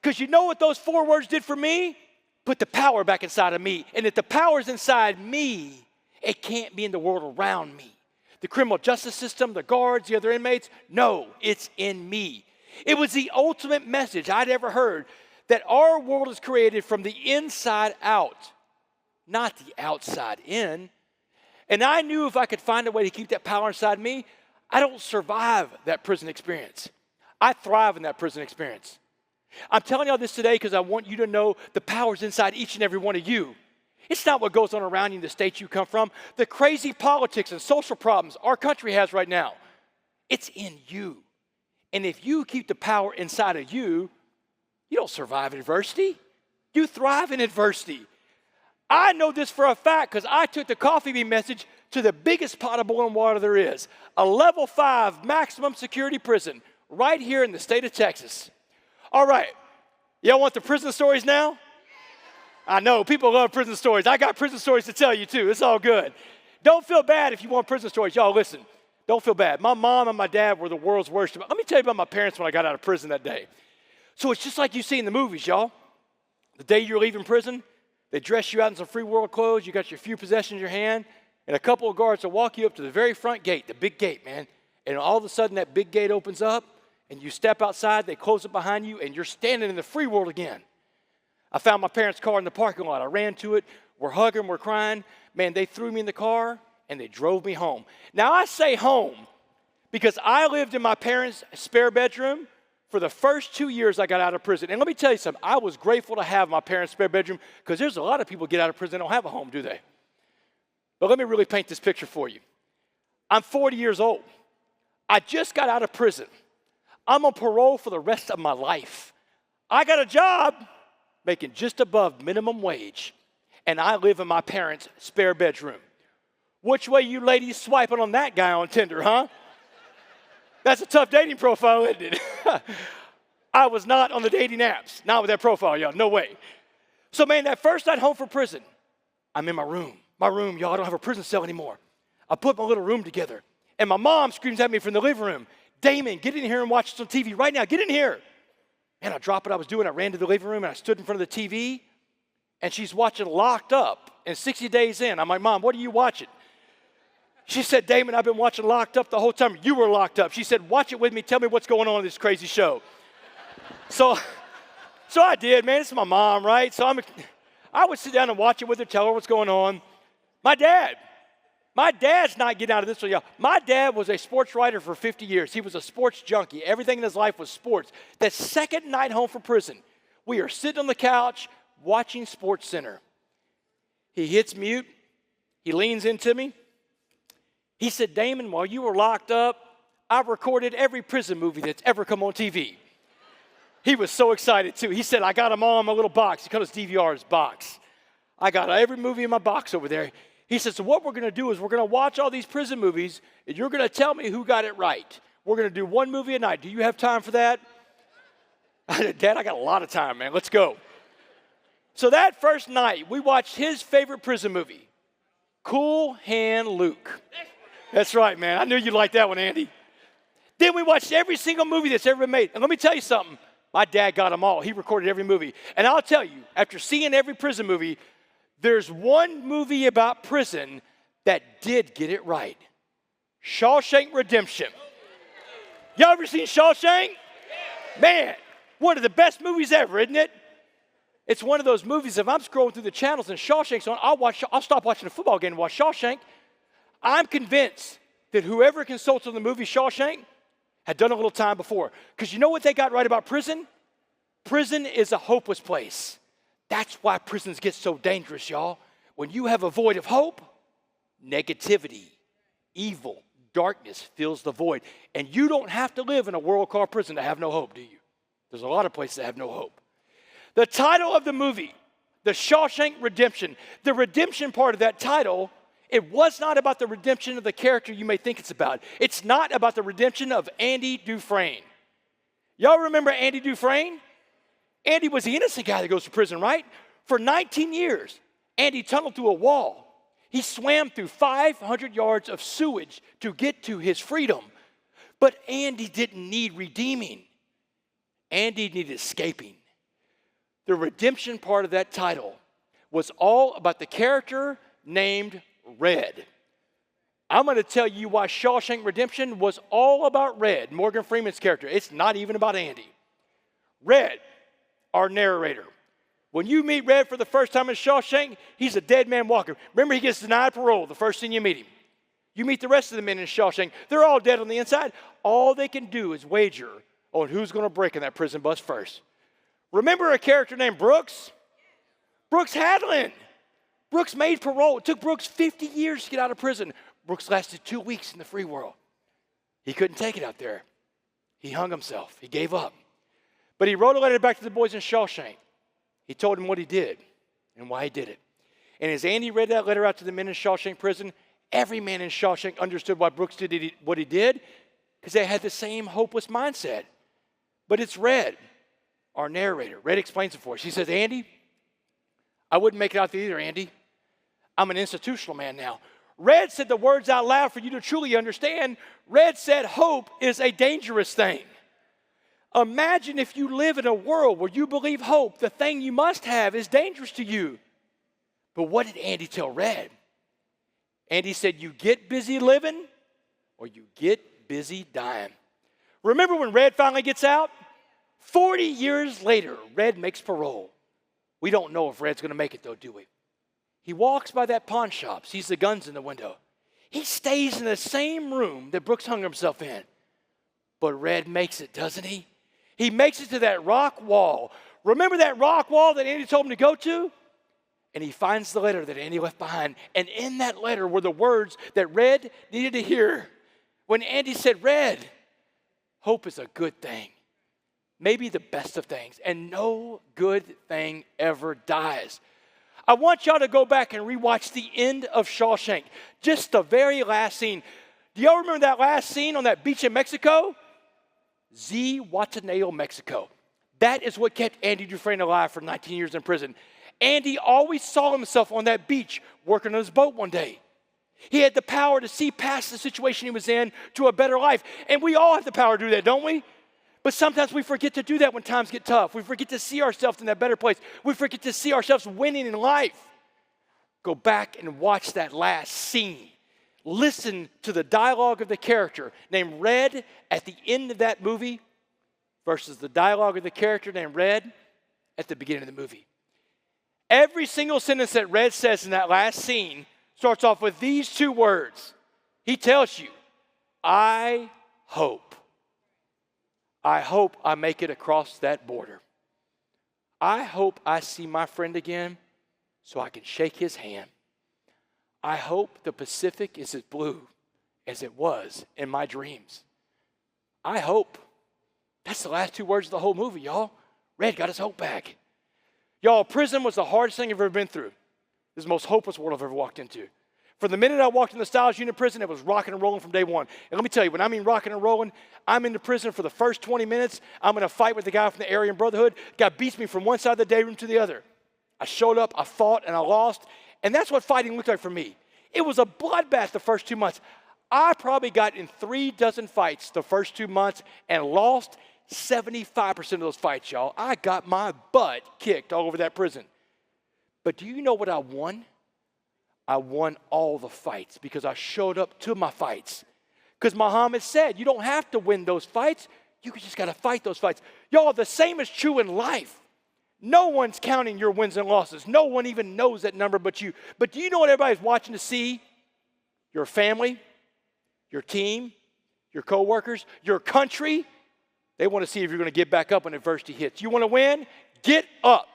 Because you know what those 4 words did for me? Put the power back inside of me. And if the power's inside me, it can't be in the world around me. The criminal justice system, the guards, the other inmates, no, it's in me. It was the ultimate message I'd ever heard, that our world is created from the inside out, not the outside in. And I knew if I could find a way to keep that power inside me, I don't survive that prison experience. I thrive in that prison experience. I'm telling y'all this today because I want you to know the power's inside each and every one of you. It's not what goes on around you in the state you come from. The crazy politics and social problems our country has right now, it's in you. And if you keep the power inside of you, you don't survive adversity. You thrive in adversity. I know this for a fact because I took the coffee bean message to the biggest pot of boiling water there is, a level 5 maximum security prison right here in the state of Texas. All right, y'all want the prison stories now? I know, people love prison stories. I got prison stories to tell you too. It's all good. Don't feel bad if you want prison stories. Y'all listen, don't feel bad. My mom and my dad were the world's worst. Let me tell you about my parents when I got out of prison that day. So it's just like you see in the movies, y'all. The day you're leaving prison, they dress you out in some free world clothes. You got your few possessions in your hand, and a couple of guards will walk you up to the very front gate, the big gate, man. And all of a sudden that big gate opens up, and you step outside, they close it behind you, and you're standing in the free world again. I found my parents' car in the parking lot. I ran to it. We're hugging, we're crying. Man, they threw me in the car, and they drove me home. Now, I say home because I lived in my parents' spare bedroom for the first 2 years I got out of prison. And let me tell you something. I was grateful to have my parents' spare bedroom because there's a lot of people get out of prison and don't have a home, do they? But let me really paint this picture for you. I'm 40 years old. I just got out of prison. I'm on parole for the rest of my life. I got a job making just above minimum wage, and I live in my parents' spare bedroom. Which way you ladies swiping on that guy on Tinder, huh? That's a tough dating profile, isn't it? I was not on the dating apps. Not with that profile, y'all. No way. So, man, that first night home from prison, I'm in my room. My room, y'all, I don't have a prison cell anymore. I put my little room together, and my mom screams at me from the living room, Damon, get in here and watch some TV right now. Get in here. And I dropped what I was doing. I ran to the living room, and I stood in front of the TV, and she's watching Locked Up. And 60 days in, I'm like, Mom, what are you watching? She said, Damon, I've been watching Locked Up the whole time. You were locked up. She said, watch it with me. Tell me what's going on in this crazy show. So I did, man. It's my mom, right? So I would sit down and watch it with her, tell her what's going on. My dad's not getting out of this one, y'all. My dad was a sports writer for 50 years. He was a sports junkie. Everything in his life was sports. That second night home from prison, we are sitting on the couch watching Sports Center. He hits mute. He leans into me. He said, Damon, while you were locked up, I've recorded every prison movie that's ever come on TV. He was so excited, too. He said, I got them all in my little box. He called his DVR's box. I got every movie in my box over there. He said, so what we're going to do is we're going to watch all these prison movies, and you're going to tell me who got it right. We're going to do one movie a night. Do you have time for that? I said, Dad, I got a lot of time, man. Let's go. So that first night, we watched his favorite prison movie, Cool Hand Luke. That's right, man. I knew you'd like that one, Andy. Then we watched every single movie that's ever been made. And let me tell you something. My dad got them all. He recorded every movie. And I'll tell you, after seeing every prison movie, there's one movie about prison that did get it right. Shawshank Redemption. Y'all ever seen Shawshank? Man, one of the best movies ever, isn't it? It's one of those movies, if I'm scrolling through the channels and Shawshank's on, I'll stop watching a football game and watch Shawshank. I'm convinced that whoever consulted on the movie Shawshank had done a little time before. Because you know what they got right about prison? Prison is a hopeless place. That's why prisons get so dangerous, y'all. When you have a void of hope, negativity, evil, darkness fills the void. And you don't have to live in a world called prison to have no hope, do you? There's a lot of places that have no hope. The title of the movie, The Shawshank Redemption, the redemption part of that title, it was not about the redemption of the character you may think it's about. It's not about the redemption of Andy Dufresne. Y'all remember Andy Dufresne? Andy was the innocent guy that goes to prison, right? For 19 years, Andy tunneled through a wall. He swam through 500 yards of sewage to get to his freedom. But Andy didn't need redeeming. Andy needed escaping. The redemption part of that title was all about the character named Red. I'm going to tell you why Shawshank Redemption was all about Red, Morgan Freeman's character. It's not even about Andy. Red, our narrator. When you meet Red for the first time in Shawshank, he's a dead man walking. Remember, he gets denied parole the first thing you meet him. You meet the rest of the men in Shawshank. They're all dead on the inside. All they can do is wager on who's going to break in that prison bus first. Remember a character named Brooks? Brooks Hadlin. Brooks made parole. It took Brooks 50 years to get out of prison. Brooks lasted 2 weeks in the free world. He couldn't take it out there. He hung himself. He gave up. But he wrote a letter back to the boys in Shawshank. He told them what he did and why he did it. And as Andy read that letter out to the men in Shawshank prison, every man in Shawshank understood why Brooks did what he did, because they had the same hopeless mindset. But it's Red, our narrator. Red explains it for us. He says, Andy, I wouldn't make it out there either, Andy. I'm an institutional man now. Red said the words out loud for you to truly understand. Red said hope is a dangerous thing. Imagine if you live in a world where you believe hope, the thing you must have, is dangerous to you. But what did Andy tell Red? Andy said, you get busy living or you get busy dying. Remember when Red finally gets out? 40 years later, Red makes parole. We don't know if Red's going to make it though, do we? He walks by that pawn shop, sees the guns in the window. He stays in the same room that Brooks hung himself in. But Red makes it, doesn't he? He makes it to that rock wall. Remember that rock wall that Andy told him to go to? And he finds the letter that Andy left behind. And in that letter were the words that Red needed to hear. When Andy said, Red, hope is a good thing. Maybe the best of things. And no good thing ever dies. I want y'all to go back and rewatch the end of Shawshank. Just the very last scene. Do y'all remember that last scene on that beach in Mexico? Zihuatanejo, Mexico. That is what kept Andy Dufresne alive for 19 years in prison. Andy always saw himself on that beach working on his boat one day. He had the power to see past the situation he was in to a better life. And we all have the power to do that, don't we? But sometimes we forget to do that when times get tough. We forget to see ourselves in that better place. We forget to see ourselves winning in life. Go back and watch that last scene. Listen to the dialogue of the character named Red at the end of that movie versus the dialogue of the character named Red at the beginning of the movie. Every single sentence that Red says in that last scene starts off with these two words. He tells you, I hope. I hope I make it across that border. I hope I see my friend again so I can shake his hand. I hope the Pacific is as blue as it was in my dreams. I hope. That's the last two words of the whole movie, y'all. Red got his hope back. Y'all, prison was the hardest thing I've ever been through. This is the most hopeless world I've ever walked into. From the minute I walked in the Styles Unit prison, it was rocking and rolling from day one. And let me tell you, when I mean rocking and rolling, I'm in the prison for the first 20 minutes. I'm in a fight with the guy from the Aryan Brotherhood. Guy beats me from one side of the day room to the other. I showed up, I fought, and I lost. And that's what fighting looked like for me. It was a bloodbath the first 2 months. I probably got in 3 dozen fights the first 2 months and lost 75% of those fights, y'all. I got my butt kicked all over that prison. But do you know what I won? I won all the fights because I showed up to my fights. Because Muhammad said, you don't have to win those fights. You just got to fight those fights. Y'all, the same is true in life. No one's counting your wins and losses. No one even knows that number but you. But do you know what everybody's watching to see? Your family, your team, your coworkers, your country. They want to see if you're going to get back up when adversity hits. You want to win? Get up.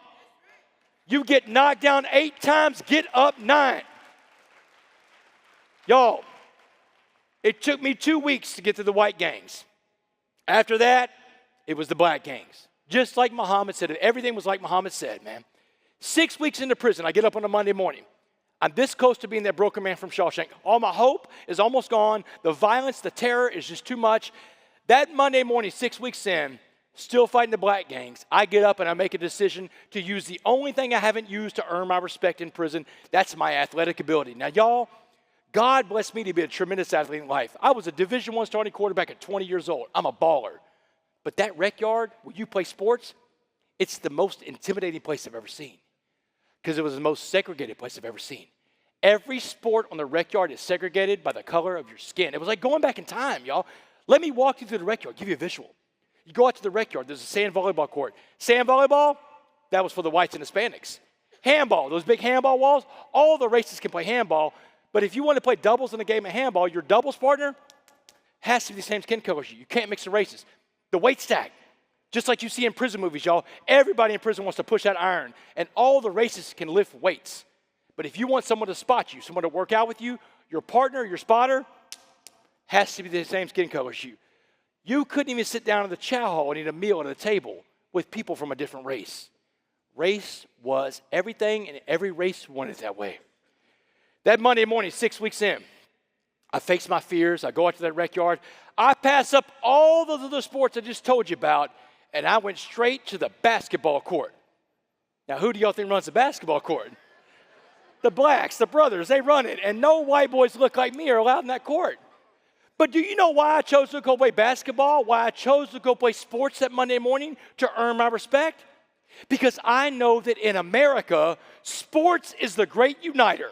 You get knocked down 8 times, get up 9. Y'all, It took me 2 weeks to get to the white gangs. After that, it was the black gangs. Just like Muhammad said, everything was like Muhammad said, man. 6 weeks into prison, I get up on a Monday morning. I'm this close to being that broken man from Shawshank. All my hope is almost gone. The violence, the terror is just too much. That Monday morning, 6 weeks in, still fighting the black gangs, I get up and I make a decision to use the only thing I haven't used to earn my respect in prison. That's my athletic ability. Now, y'all, God blessed me to be a tremendous athlete in life. I was a Division I starting quarterback at 20 years old. I'm a baller. But that rec yard where you play sports, it's the most intimidating place I've ever seen because it was the most segregated place I've ever seen. Every sport on the rec yard is segregated by the color of your skin. It was like going back in time, y'all. Let me walk you through the rec yard, give you a visual. You go out to the rec yard, there's a sand volleyball court. Sand volleyball, that was for the whites and Hispanics. Handball, those big handball walls, all the races can play handball, but if you want to play doubles in a game of handball, your doubles partner has to be the same skin color as you. You can't mix the races. The weight stack, just like you see in prison movies, y'all. Everybody in prison wants to push that iron, and all the races can lift weights. But if you want someone to spot you, someone to work out with you, your partner, your spotter, has to be the same skin color as you. You couldn't even sit down in the chow hall and eat a meal at a table with people from a different race. Race was everything, and every race wanted it that way. That Monday morning, 6 weeks in, I face my fears. I go out to that rec yard. I pass up all those other sports I just told you about, and I went straight to the basketball court. Now, who do y'all think runs the basketball court? The blacks, the brothers, they run it, and no white boys look like me are allowed in that court. But do you know why I chose to go play basketball? Why I chose to go play sports that Monday morning? To earn my respect? Because I know that in America, sports is the great uniter.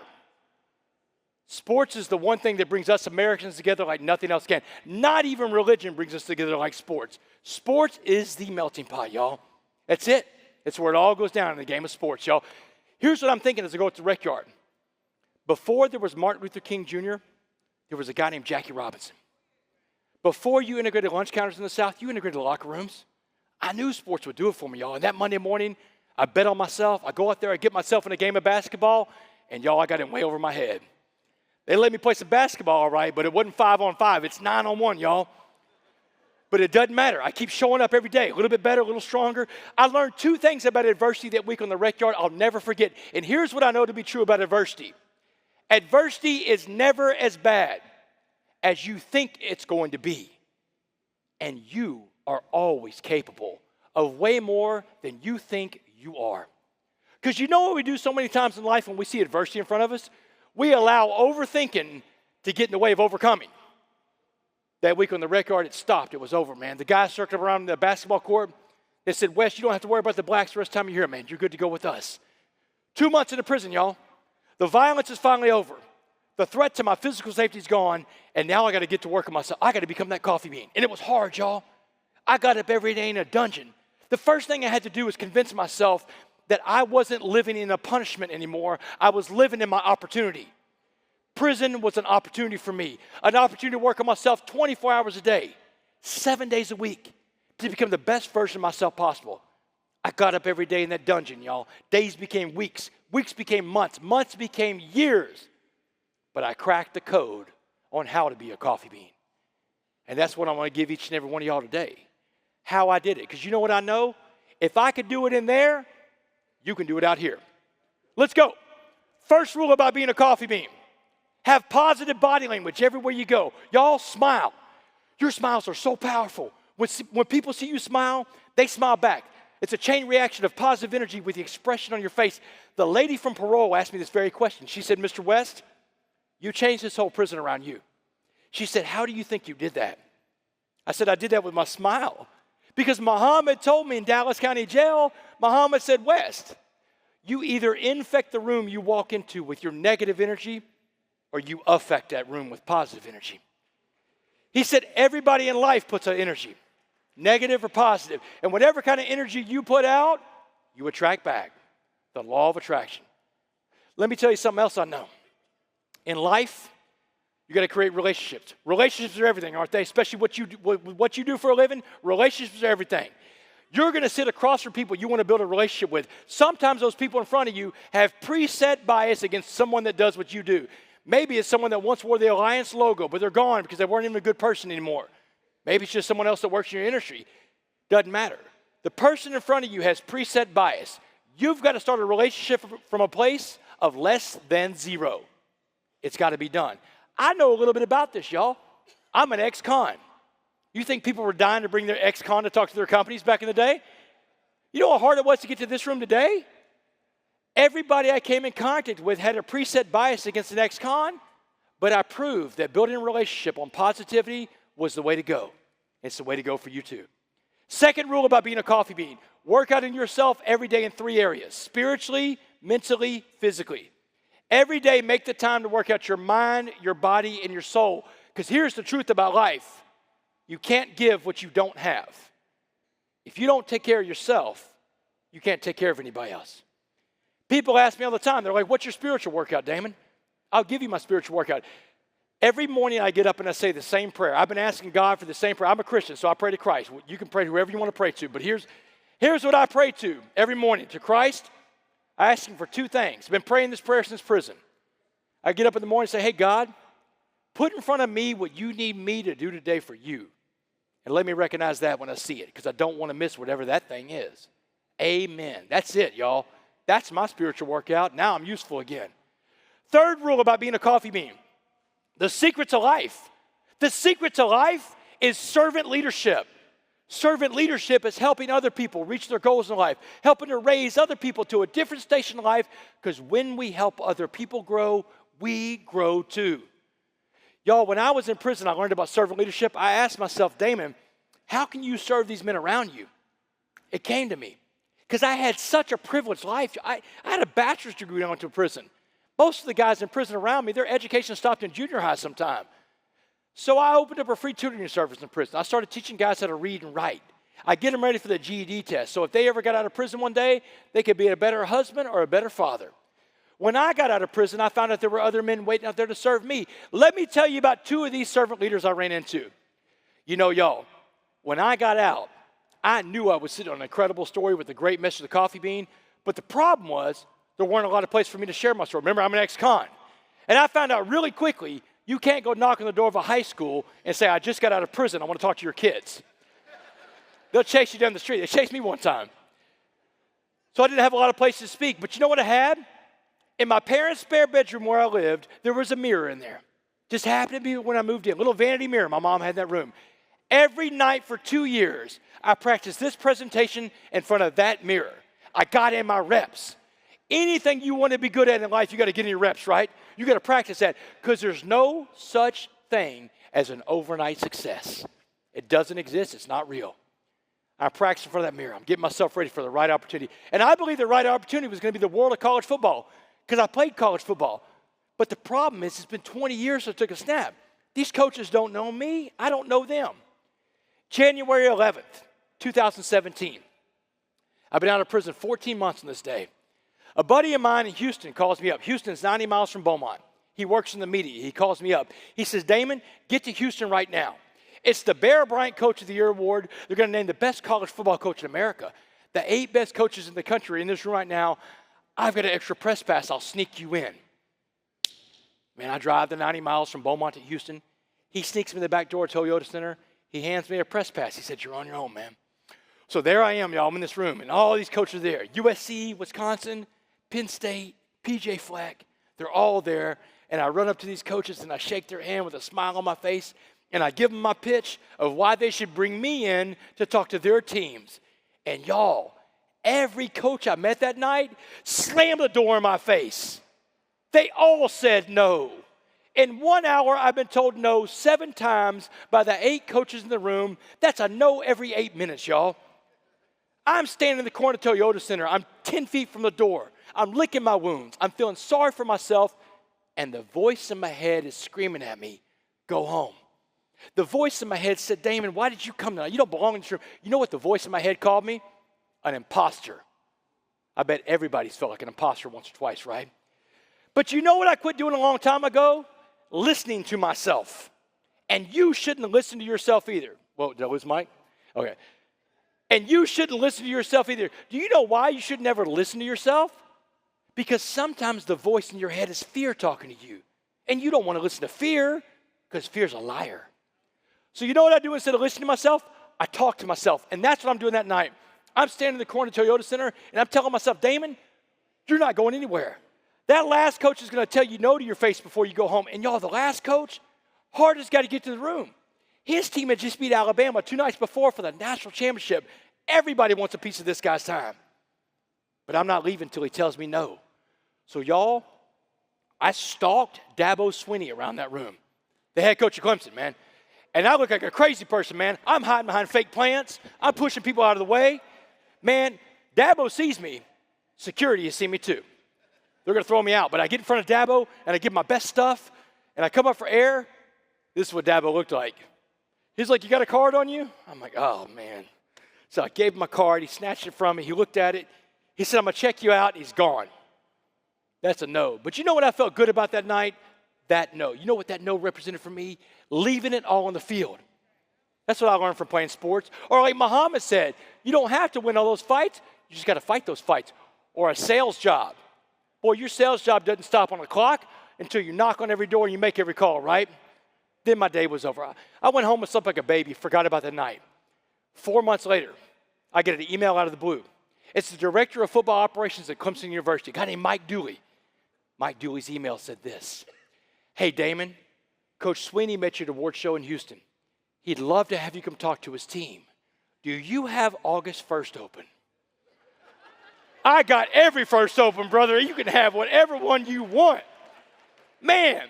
Sports is the one thing that brings us Americans together like nothing else can. Not even religion brings us together like sports. Sports is the melting pot, y'all. That's it. It's where it all goes down in the game of sports, y'all. Here's what I'm thinking as I go to the rec yard. Before there was Martin Luther King Jr., there was a guy named Jackie Robinson. Before you integrated lunch counters in the South, you integrated locker rooms. I knew sports would do it for me, y'all. And that Monday morning, I bet on myself. I go out there, I get myself in a game of basketball, and y'all, I got it way over my head. They let me play some basketball, all right, but it wasn't 5-on-5. It's 9-on-1, y'all. But it doesn't matter. I keep showing up every day, a little bit better, a little stronger. I learned 2 things about adversity that week on the rec yard I'll never forget. And here's what I know to be true about adversity. Adversity is never as bad as you think it's going to be. And you are always capable of way more than you think you are. Because you know what we do so many times in life when we see adversity in front of us? We allow overthinking to get in the way of overcoming. That week on the rec yard, it stopped. It was over, man. The guys circled around the basketball court. They said, Wes, you don't have to worry about the blacks the rest of the time you're here, man. You're good to go with us. 2 months in the prison, y'all. The violence is finally over. The threat to my physical safety is gone, and now I got to get to work on myself. I got to become that coffee bean. And it was hard, y'all. I got up every day in a dungeon. The first thing I had to do was convince myself that I wasn't living in a punishment anymore. I was living in my opportunity. Prison was an opportunity for me, an opportunity to work on myself 24 hours a day, 7 days a week, to become the best version of myself possible. I got up every day in that dungeon, y'all. Days became weeks. Weeks became months. Months became years. But I cracked the code on how to be a coffee bean. And that's what I want to give each and every one of y'all today. How I did it. Because you know what I know? If I could do it in there, you can do it out here. Let's go. First rule about being a coffee bean. Have positive body language everywhere you go. Y'all smile. Your smiles are so powerful. When people see you smile, they smile back. It's a chain reaction of positive energy with the expression on your face. The lady from Parole asked me this very question. She said, Mr. West, you changed this whole prison around you. She said, how do you think you did that? I said, I did that with my smile. Because Muhammad told me in Dallas County Jail, Muhammad said, West, you either infect the room you walk into with your negative energy or you affect that room with positive energy. He said, everybody in life puts out energy, negative or positive. And whatever kind of energy you put out, you attract back. The law of attraction. Let me tell you something else I know. In life, you got to create relationships. Relationships are everything, aren't they? Especially what you do for a living. Relationships are everything. You're going to sit across from people you want to build a relationship with. Sometimes those people in front of you have preset bias against someone that does what you do. Maybe it's someone that once wore the Alliance logo, but they're gone because they weren't even a good person anymore. Maybe it's just someone else that works in your industry. Doesn't matter. The person in front of you has preset bias. You've got to start a relationship from a place of less than zero. It's got to be done. I know a little bit about this, y'all. I'm an ex-con. You think people were dying to bring their ex-con to talk to their companies back in the day? You know how hard it was to get to this room today? Everybody I came in contact with had a preset bias against an ex-con, but I proved that building a relationship on positivity was the way to go. It's the way to go for you too. Second rule about being a coffee bean, work out in yourself every day in 3 areas: spiritually, mentally, physically. Every day, make the time to work out your mind, your body, and your soul. Because here's the truth about life. You can't give what you don't have. If you don't take care of yourself, you can't take care of anybody else. People ask me all the time, they're like, what's your spiritual workout, Damon? I'll give you my spiritual workout. Every morning I get up and I say the same prayer. I've been asking God for the same prayer. I'm a Christian, so I pray to Christ. You can pray to whoever you want to pray to, but here's what I pray to every morning. To Christ, I ask him for 2 things. I've been praying this prayer since prison. I get up in the morning and say, hey, God, put in front of me what you need me to do today for you. And let me recognize that when I see it, because I don't want to miss whatever that thing is. Amen. That's it, y'all. That's my spiritual workout. Now I'm useful again. Third rule about being a coffee bean. The secret to life. The secret to life is servant leadership. Servant leadership is helping other people reach their goals in life, helping to raise other people to a different station in life, because when we help other people grow, we grow too. Y'all, when I was in prison, I learned about servant leadership. I asked myself, Damon, how can you serve these men around you? It came to me because I had such a privileged life. I had a bachelor's degree when I went to prison. Most of the guys in prison around me, their education stopped in junior high sometime. So I opened up a free tutoring service in prison. I started teaching guys how to read and write. I get them ready for the GED test. So if they ever got out of prison one day, they could be a better husband or a better father. When I got out of prison, I found out there were other men waiting out there to serve me. Let me tell you about 2 of these servant leaders I ran into. You know, y'all, when I got out, I knew I was sitting on an incredible story with a great message of the coffee bean. But the problem was there weren't a lot of places for me to share my story. Remember, I'm an ex-con. And I found out really quickly, you can't go knock on the door of a high school and say, I just got out of prison. I want to talk to your kids. They'll chase you down the street. They chased me one time. So I didn't have a lot of places to speak. But you know what I had? In my parents' spare bedroom where I lived, there was a mirror in there. Just happened to be when I moved in. A little vanity mirror my mom had in that room. Every night for 2 years, I practiced this presentation in front of that mirror. I got in my reps. Anything you want to be good at in life, you got to get in your reps, right? You got to practice that, because there's no such thing as an overnight success. It doesn't exist. It's not real. I practiced in front of that mirror. I'm getting myself ready for the right opportunity. And I believe the right opportunity was going to be the world of college football, because I played college football. But the problem is, it's been 20 years since I took a snap. These coaches don't know me. I don't know them. January 11th, 2017. I've been out of prison 14 months on this day. A buddy of mine in Houston calls me up. Houston's 90 miles from Beaumont. He works in the media. He calls me up. He says, Damon, get to Houston right now. It's the Bear Bryant Coach of the Year Award. They're going to name the best college football coach in America. The 8 best coaches in the country are in this room right now. I've got an extra press pass. I'll sneak you in. Man, I drive the 90 miles from Beaumont to Houston. He sneaks me in the back door of Toyota Center. He hands me a press pass. He said, you're on your own, man. So there I am, y'all. I'm in this room, and all these coaches are there. USC, Wisconsin, Penn State, PJ Fleck. They're all there. And I run up to these coaches, and I shake their hand with a smile on my face, and I give them my pitch of why they should bring me in to talk to their teams. And y'all, every coach I met that night slammed the door in my face. They all said no. In 1 hour, I've been told no 7 times by the 8 coaches in the room. That's a no every 8 minutes, y'all. I'm standing in the corner of Toyota Center. I'm 10 feet from the door. I'm licking my wounds. I'm feeling sorry for myself. And the voice in my head is screaming at me, go home. The voice in my head said, Damon, why did you come tonight? You don't belong in this room. You know what the voice in my head called me? An imposter. I bet everybody's felt like an imposter once or twice, right? But you know what I quit doing a long time ago? Listening to myself. And you shouldn't listen to yourself either. Well, did I lose Mike? Okay. And you shouldn't listen to yourself either. Do you know why you should never listen to yourself? Because sometimes the voice in your head is fear talking to you. And you don't want to listen to fear because fear's a liar. So you know what I do instead of listening to myself? I talk to myself. And that's what I'm doing that night. I'm standing in the corner of the Toyota Center, and I'm telling myself, Damon, you're not going anywhere. That last coach is going to tell you no to your face before you go home. And y'all, the last coach, hardest got to get to the room. His team had just beat Alabama 2 nights before for the national championship. Everybody wants a piece of this guy's time. But I'm not leaving until he tells me no. So y'all, I stalked Dabo Swinney around that room, the head coach of Clemson, man. And I look like a crazy person, man. I'm hiding behind fake plants. I'm pushing people out of the way. Man, Dabo sees me. Security has seen me too. They're going to throw me out. But I get in front of Dabo, and I give him my best stuff, and I come up for air. This is what Dabo looked like. He's like, you got a card on you? I'm like, oh, man. So I gave him my card. He snatched it from me. He looked at it. He said, I'm going to check you out. He's gone. That's a no. But you know what I felt good about that night? That no. You know what that no represented for me? Leaving it all on the field. That's what I learned from playing sports. Or like Muhammad said, you don't have to win all those fights. You just got to fight those fights. Or a sales job. Boy, your sales job doesn't stop on the clock until you knock on every door and you make every call, right? Then my day was over. I went home and slept like a baby, forgot about the night. 4 months later, I get an email out of the blue. It's the director of football operations at Clemson University, a guy named Mike Dooley. Mike Dooley's email said this. Hey, Damon, Coach Swinney met you at an award show in Houston. He'd love to have you come talk to his team. Do you have August 1st open? I got every first open, brother. You can have whatever one you want. Man,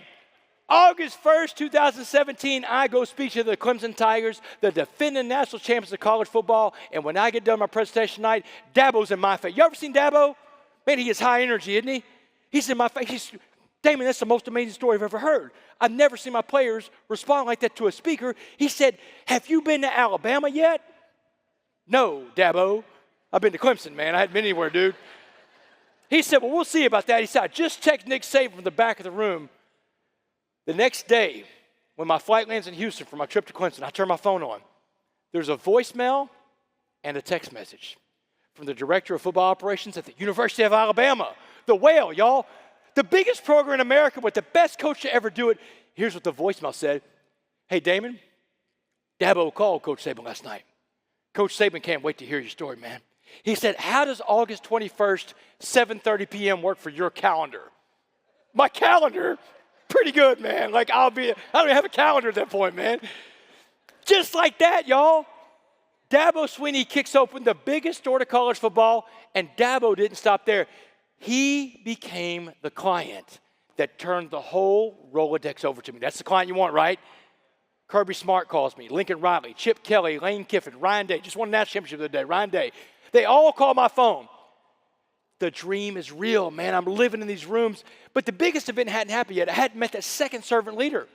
August 1st, 2017, I go speak to the Clemson Tigers, the defending national champions of college football, and when I get done my presentation tonight, Dabo's in my face. You ever seen Dabo? Man, he is high energy, isn't he? He's in my face. Damon, that's the most amazing story I've ever heard. I've never seen my players respond like that to a speaker. He said, have you been to Alabama yet? No, Dabo. I've been to Clemson, man. I hadn't been anywhere, dude. He said, well, we'll see about that. He said, I just texted Nick Saban from the back of the room. The next day, when my flight lands in Houston for my trip to Clemson, I turn my phone on. There's a voicemail and a text message from the director of football operations at the University of Alabama, the Whale, y'all. The biggest program in America with the best coach to ever do it. Here's what the voicemail said. Hey, Damon, Dabo called Coach Saban last night. Coach Saban can't wait to hear your story, man. He said, how does August 21st, 7:30 p.m. work for your calendar? My calendar? Pretty good, man. Like, I don't even have a calendar at that point, man. Just like that, y'all. Dabo Swinney kicks open the biggest door to college football, and Dabo didn't stop there. He became the client that turned the whole Rolodex over to me. That's the client you want, right? Kirby Smart calls me, Lincoln Riley, Chip Kelly, Lane Kiffin, Ryan Day. Just won a national championship the other day, Ryan Day. They all call my phone. The dream is real, man. I'm living in these rooms. But the biggest event hadn't happened yet. I hadn't met that second servant leader.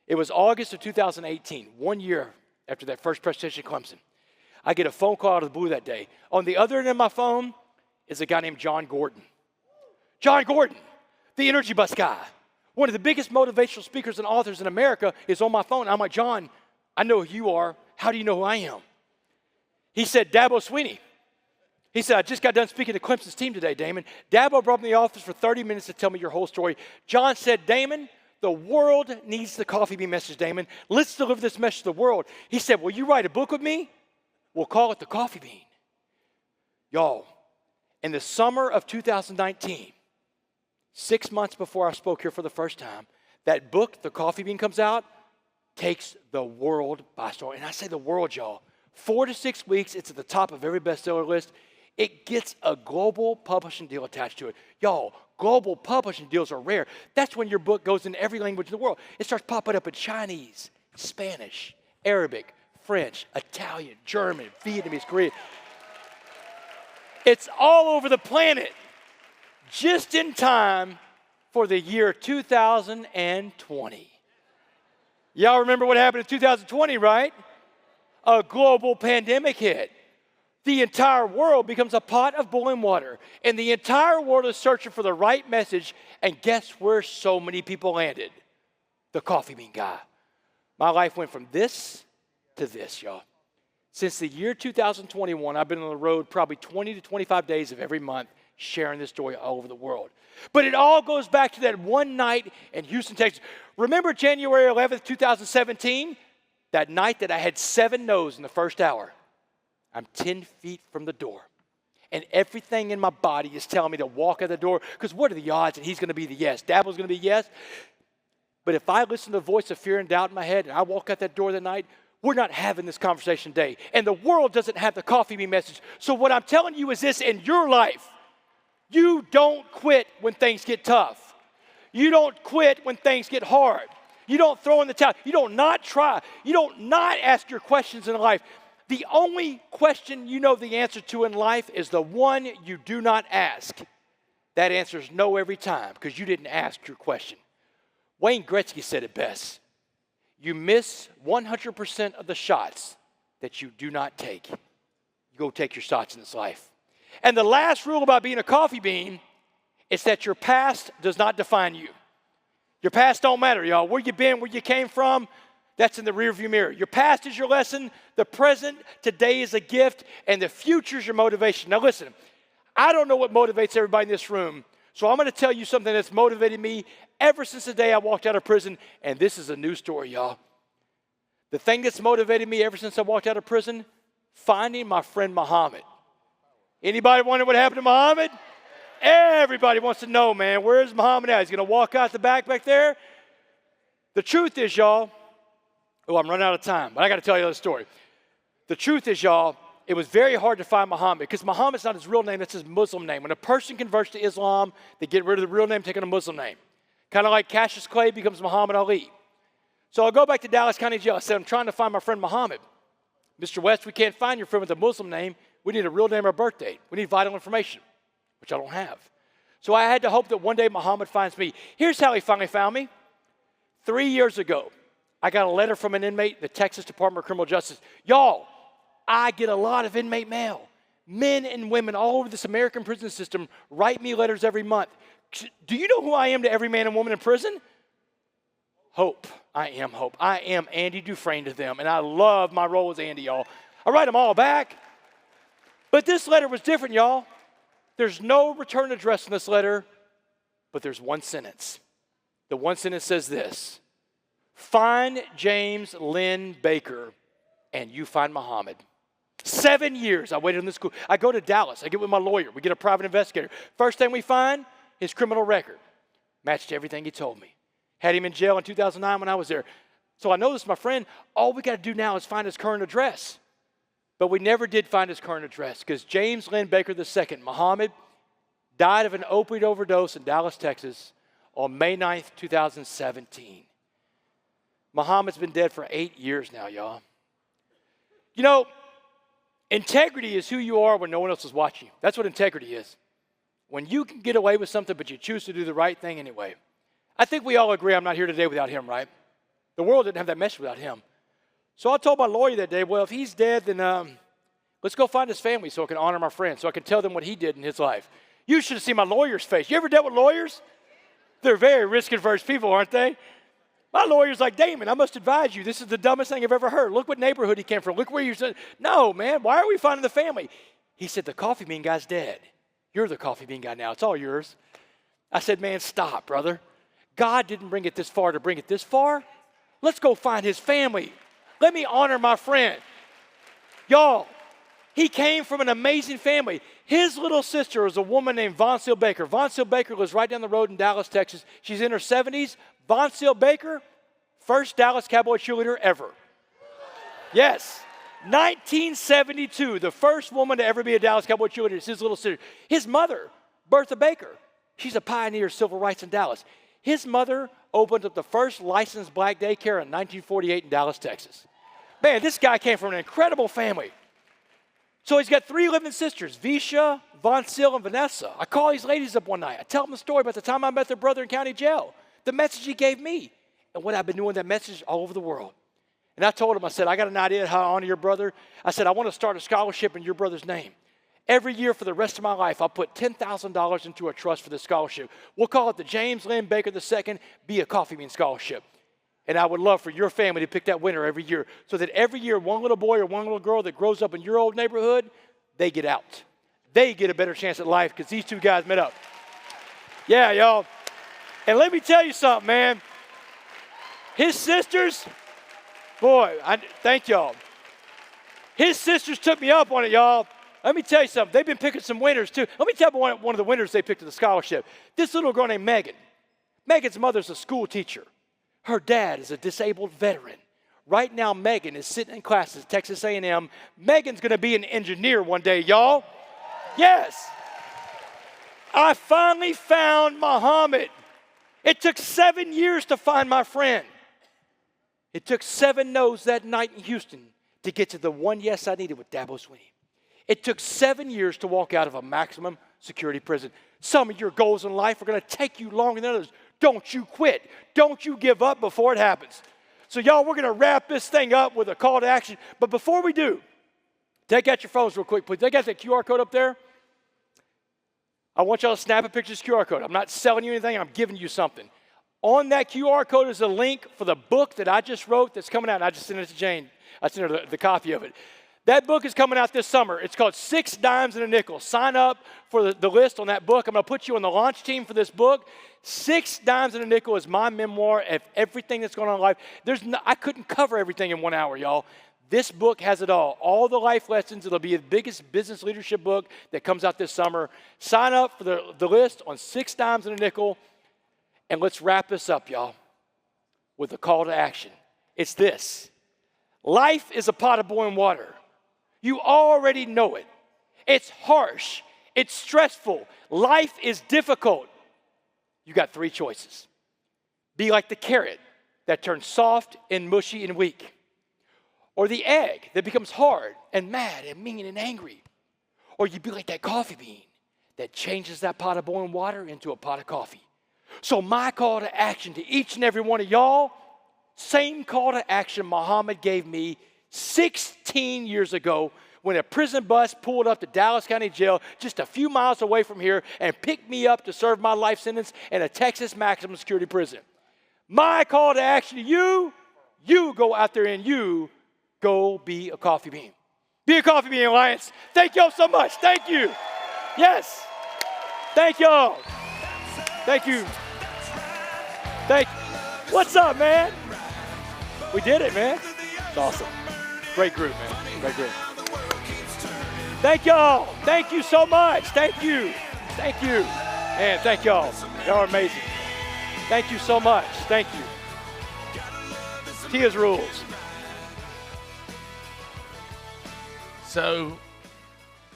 It was August of 2018, 1 year after that first presentation at Clemson. I get a phone call out of the blue that day. On the other end of my phone is a guy named John Gordon. John Gordon, the energy bus guy. One of the biggest motivational speakers and authors in America is on my phone. I'm like, John, I know who you are. How do you know who I am? He said, Dabo Swinney. He said, I just got done speaking to Clemson's team today, Damon. Dabo brought me in the office for 30 minutes to tell me your whole story. John said, Damon, the world needs the coffee bean message, Damon. Let's deliver this message to the world. He said, will you write a book with me? We'll call it The Coffee Bean. Y'all, in the summer of 2019, 6 months before I spoke here for the first time, that book, The Coffee Bean, comes out, takes the world by storm. And I say the world, y'all. 4 to 6 weeks, it's at the top of every bestseller list. It gets a global publishing deal attached to it. Y'all, global publishing deals are rare. That's when your book goes in every language in the world. It starts popping up in Chinese, Spanish, Arabic, French, Italian, German, Vietnamese, Korean. It's all over the planet, just in time for the year 2020. Y'all remember what happened in 2020, right? A global pandemic hit. The entire world becomes a pot of boiling water, and the entire world is searching for the right message, and guess where so many people landed? The coffee bean guy. My life went from this to this, y'all. Since the year 2021, I've been on the road probably 20 to 25 days of every month sharing this story all over the world. But it all goes back to that one night in Houston, Texas. Remember January 11th, 2017? That night that I had 7 no's in the first hour. I'm 10 feet from the door. And everything in my body is telling me to walk out the door, because what are the odds that he's going to be the yes? Dabble's going to be yes. But if I listen to the voice of fear and doubt in my head and I walk out that door that night, we're not having this conversation today. And the world doesn't have the coffee bean message. So what I'm telling you is this: in your life, you don't quit when things get tough. You don't quit when things get hard. You don't throw in the towel. You don't not try. You don't not ask your questions in life. The only question you know the answer to in life is the one you do not ask. That answer is no every time, because you didn't ask your question. Wayne Gretzky said it best. You miss 100% of the shots that you do not take. You go take your shots in this life. And the last rule about being a coffee bean is that your past does not define you. Your past don't matter, y'all. Where you been, where you came from, that's in the rearview mirror. Your past is your lesson. The present, today is a gift, and the future is your motivation. Now listen, I don't know what motivates everybody in this room, so I'm going to tell you something that's motivated me ever since the day I walked out of prison, and this is a new story, y'all. The thing that's motivated me ever since I walked out of prison, finding my friend Muhammad. Anybody wonder what happened to Muhammad? Everybody wants to know, man. Where's Muhammad at? He's going to walk out the back there? The truth is, y'all, I'm running out of time, but I got to tell you the story. The truth is, y'all, it was very hard to find Muhammad, because Muhammad's not his real name, that's his Muslim name. When a person converts to Islam, they get rid of the real name, taking a Muslim name. Kind of like Cassius Clay becomes Muhammad Ali. So I go back to Dallas County Jail. I said, I'm trying to find my friend Muhammad. Mr. West, we can't find your friend with a Muslim name. We need a real name or birth date. We need vital information, which I don't have. So I had to hope that one day Muhammad finds me. Here's how he finally found me. 3 years ago, I got a letter from an inmate in the Texas Department of Criminal Justice. Y'all, I get a lot of inmate mail. Men and women all over this American prison system write me letters every month. Do you know who I am to every man and woman in prison? Hope. I am hope. I am Andy Dufresne to them, and I love my role as Andy, y'all. I write them all back. But this letter was different, y'all. There's no return address in this letter, but there's one sentence. The one sentence says this: find James Lynn Baker, and you find Muhammad. 7 years I waited on this school. I go to Dallas. I get with my lawyer. We get a private investigator. First thing we find, his criminal record. Matched everything he told me. Had him in jail in 2009 when I was there. So I know this is my friend. All we got to do now is find his current address. But we never did find his current address, because James Lynn Baker II, Muhammad, died of an opioid overdose in Dallas, Texas on May 9th, 2017. Muhammad's been dead for 8 years now, y'all. You know, integrity is who you are when no one else is watching you. That's what integrity is. When you can get away with something, but you choose to do the right thing anyway. I think we all agree I'm not here today without him, right? The world didn't have that message without him. So I told my lawyer that day, well, if he's dead, then let's go find his family so I can honor my friend, so I can tell them what he did in his life. You should have seen my lawyer's face. You ever dealt with lawyers? They're very risk-averse people, aren't they? My lawyer's like, Damon, I must advise you, this is the dumbest thing I've ever heard. Look what neighborhood he came from. Look where you're saying. No, man, why are we finding the family? He said, the coffee bean guy's dead. You're the coffee bean guy now. It's all yours. I said, man, stop, brother. God didn't bring it this far to bring it this far. Let's go find his family. Let me honor my friend. Y'all, he came from an amazing family. His little sister is a woman named Von Seal Baker. Von Seal Baker lives right down the road in Dallas, Texas. She's in her 70s. Von Seal Baker, first Dallas Cowboy cheerleader ever. Yes, 1972, the first woman to ever be a Dallas Cowboy cheerleader is his little sister. His mother, Bertha Baker, she's a pioneer of civil rights in Dallas. His mother opened up the first licensed black daycare in 1948 in Dallas, Texas. Man, this guy came from an incredible family. So he's got 3 living sisters, Visha, Von Seal, and Vanessa. I call these ladies up one night. I tell them the story about the time I met their brother in county jail, the message he gave me, and what I've been doing that message all over the world. And I told him, I said, I got an idea how to honor your brother. I said, I want to start a scholarship in your brother's name. Every year for the rest of my life, I'll put $10,000 into a trust for this scholarship. We'll call it the James Lynn Baker II Be a Coffee Bean Scholarship. And I would love for your family to pick that winner every year, so that every year one little boy or one little girl that grows up in your old neighborhood, they get out. they get a better chance at life because these two guys met up. Yeah, y'all. And let me tell you something, man. His sisters, boy, thank y'all. His sisters took me up on it, y'all. Let me tell you something. They've been picking some winners, too. Let me tell you one of the winners they picked at the scholarship. This little girl named Megan. Megan's mother's a school teacher. Her dad is a disabled veteran. Right now, Megan is sitting in classes at Texas A&M. Megan's going to be an engineer one day, y'all. Yes. I finally found Muhammad. It took 7 years to find my friend. It took 7 no's that night in Houston to get to the one yes I needed with Dabo Swinney. It took 7 years to walk out of a maximum security prison. Some of your goals in life are going to take you longer than others. Don't you quit. Don't you give up before it happens. So, y'all, we're going to wrap this thing up with a call to action. But before we do, take out your phones real quick, please. Take out that QR code up there. I want y'all to snap a picture of this QR code. I'm not selling you anything. I'm giving you something. On that QR code is a link for the book that I just wrote that's coming out. And I just sent it to Jane. I sent her the copy of it. That book is coming out this summer. It's called 6 Dimes and a Nickel. Sign up for the list on that book. I'm going to put you on the launch team for this book. 6 Dimes and a Nickel is my memoir of everything that's going on in life. I couldn't cover everything in 1 hour, y'all. This book has it all the life lessons. It'll be the biggest business leadership book that comes out this summer. Sign up for the list on 6 Dimes and a Nickel. And let's wrap this up, y'all, with a call to action. It's this. Life is a pot of boiling water. You already know it. It's harsh. It's stressful. Life is difficult. You got 3 choices. Be like the carrot that turns soft and mushy and weak. Or the egg that becomes hard and mad and mean and angry. Or you be like that coffee bean that changes that pot of boiling water into a pot of coffee. So my call to action to each and every one of y'all, same call to action Muhammad gave me 16 years ago when a prison bus pulled up to Dallas County Jail just a few miles away from here and picked me up to serve my life sentence in a Texas maximum security prison. My call to action to you go out there and you go be a coffee bean. Be a coffee bean, Alliance. Thank y'all so much. Thank you. Yes. Thank y'all. Thank you. What's up, man? We did it, man. It's awesome. Great group, man. Great group. Thank y'all. Thank you so much. Thank you. Thank you. Man, thank y'all. Y'all are amazing. Thank you so much. Thank you. Tia's rules. So,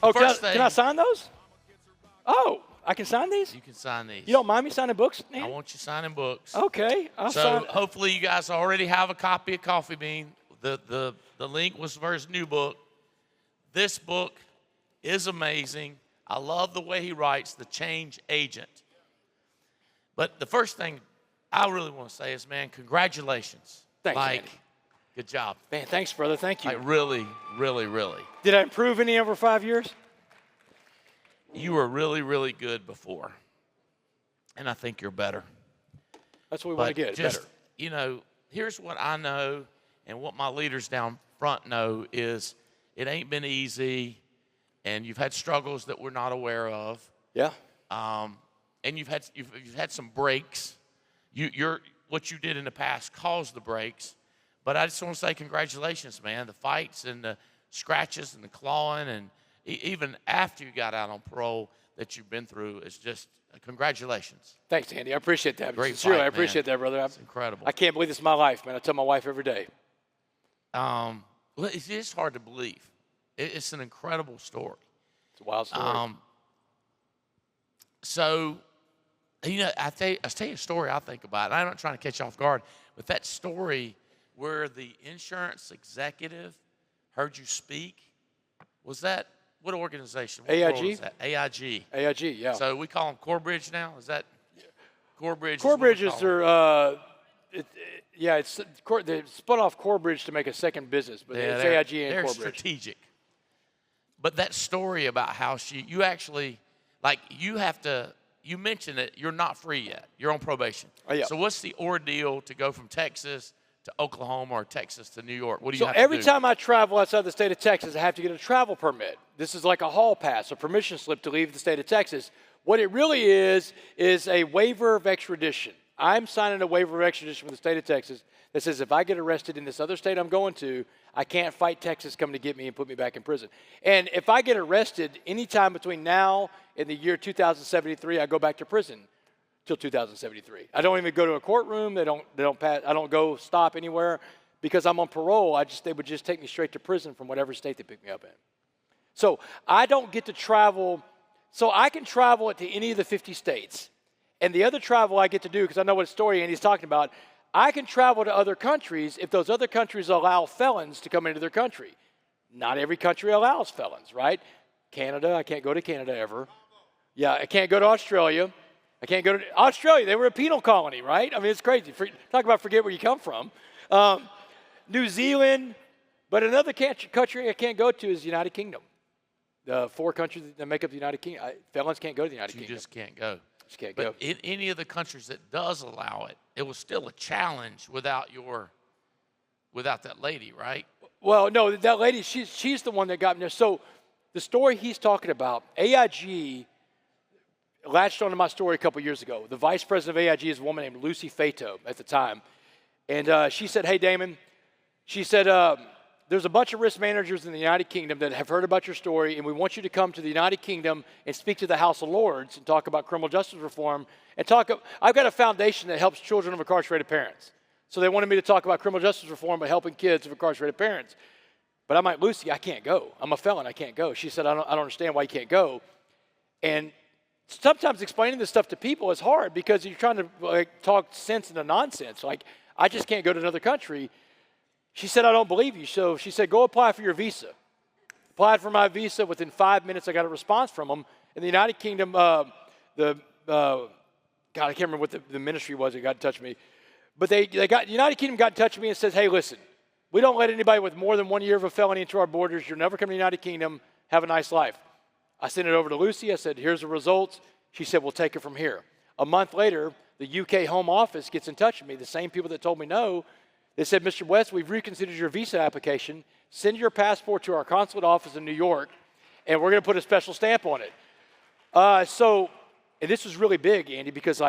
can I sign those? Oh, I can sign these? You can sign these. You don't mind me signing books, Andy? I want you signing books. Okay. I'll sign. Hopefully you guys already have a copy of Coffee Bean. The link was for his new book. This book is amazing. I love the way he writes, The Change Agent. But the first thing I really want to say is, man, congratulations. Thanks, Andy. Good job. Man, thanks, brother. Thank you. Really, really, really. Did I improve any over 5 years? You were really, really good before. And I think you're better. That's what we want to get, just, better. You know, here's what I know and what my leaders down front know is it ain't been easy, and you've had struggles that we're not aware of. Yeah. And you've had some breaks. What you did in the past caused the breaks. But I just want to say congratulations, man. The fights and the scratches and the clawing and even after you got out on parole that you've been through is just congratulations. Thanks, Andy. I appreciate that. Great Sincerely, fight, I appreciate that, brother. It's incredible. I can't believe this is my life, man. I tell my wife every day. It's just hard to believe. It's an incredible story. It's a wild story. So, you know, I'll tell you a story I think about. And I'm not trying to catch you off guard, but that story where the insurance executive heard you speak, was that, what organization? What AIG? role was that? AIG. AIG, yeah. So we call them Corebridge now? Is that Corebridge? Corebridges are, they spun off Corebridge to make a second business, but it's AIG and they're Corebridge. Strategic. But that story about how you actually, like you mentioned that you're not free yet. You're on probation. Oh, yeah. So what's the ordeal to go from Texas to Oklahoma or Texas to New York? What do you So have to every do? time I travel outside the state of Texas, I have to get a travel permit. This is like a hall pass, a permission slip to leave the state of Texas. What it really is a waiver of extradition. I'm signing a waiver of extradition with the state of Texas that says if I get arrested in this other state I'm going to, I can't fight Texas coming to get me and put me back in prison. And if I get arrested anytime between now and the year 2073, I go back to prison till 2073. I don't even go to a courtroom. They don't pass. I don't go stop anywhere because I'm on parole. They would just take me straight to prison from whatever state they pick me up in. So I don't get to travel. So I can travel to any of the 50 states. And the other travel I get to do, because I know what story Andy's talking about, I can travel to other countries if those other countries allow felons to come into their country. Not every country allows felons, right? Canada, I can't go to Canada ever. Yeah, I can't go to Australia. I can't go to Australia. They were a penal colony, right? I mean, it's crazy. Talk about forget where you come from. New Zealand, but another country I can't go to is the United Kingdom. The 4 countries that make up the United Kingdom. Felons can't go to the United Kingdom. You just can't go. Just can't but go. in any of the countries that does allow it, it was still a challenge without that lady, right? Well, no, that lady, she's the one that got me there. So the story he's talking about, AIG latched onto my story a couple years ago. The vice president of AIG is a woman named Lucy Fato at the time. And she said, hey, Damon, she said, there's a bunch of risk managers in the United Kingdom that have heard about your story, and we want you to come to the United Kingdom and speak to the House of Lords and talk about criminal justice reform. And I've got a foundation that helps children of incarcerated parents. So they wanted me to talk about criminal justice reform by helping kids of incarcerated parents. But I'm like, Lucy, I can't go. I'm a felon. I can't go. She said, I don't understand why you can't go. And sometimes explaining this stuff to people is hard because you're trying to talk sense into nonsense. Like, I just can't go to another country. She said, I don't believe you. So she said, go apply for your visa. Applied for my visa. Within 5 minutes, I got a response from them. In the United Kingdom, God, I can't remember what the ministry was that got in touch with me. But the United Kingdom got in touch with me and says, hey, listen, we don't let anybody with more than 1 year of a felony into our borders. You'll never come to the United Kingdom. Have a nice life. I sent it over to Lucy. I said, here's the results. She said, we'll take it from here. A month later, the UK Home Office gets in touch with me, the same people that told me no. They said, Mr. West, we've reconsidered your visa application. Send your passport to our consulate office in New York, and we're going to put a special stamp on it. And this was really big, Andy, because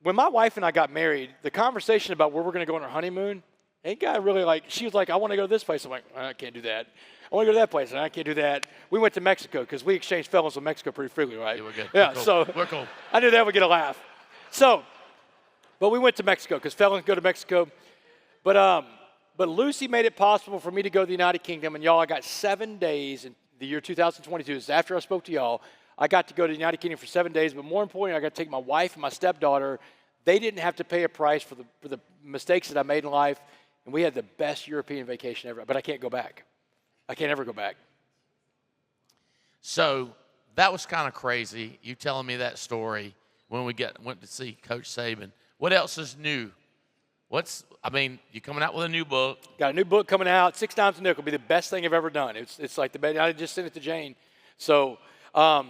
when my wife and I got married, the conversation about where we're going to go on our honeymoon, ain't got really she was like, I want to go to this place. I'm like, I can't do that. I want to go to that place, and I can't do that. We went to Mexico because we exchanged felons with Mexico pretty frequently, right? Yeah, we're good. Yeah, we're cool. so we're cool. I knew that would get a laugh. But we went to Mexico because felons go to Mexico. But Lucy made it possible for me to go to the United Kingdom, and y'all, I got 7 days in the year 2022. This is after I spoke to y'all. I got to go to the United Kingdom for 7 days, but more importantly, I got to take my wife and my stepdaughter. They didn't have to pay a price for the mistakes that I made in life, and we had the best European vacation ever. But I can't go back. I can't ever go back. So that was kind of crazy, you telling me that story when we went to see Coach Saban. What else is new? You're coming out with a new book. Got a new book coming out, 6 Times a Nickel. It'll be the best thing I've ever done. It's like the best. I just sent it to Jane. So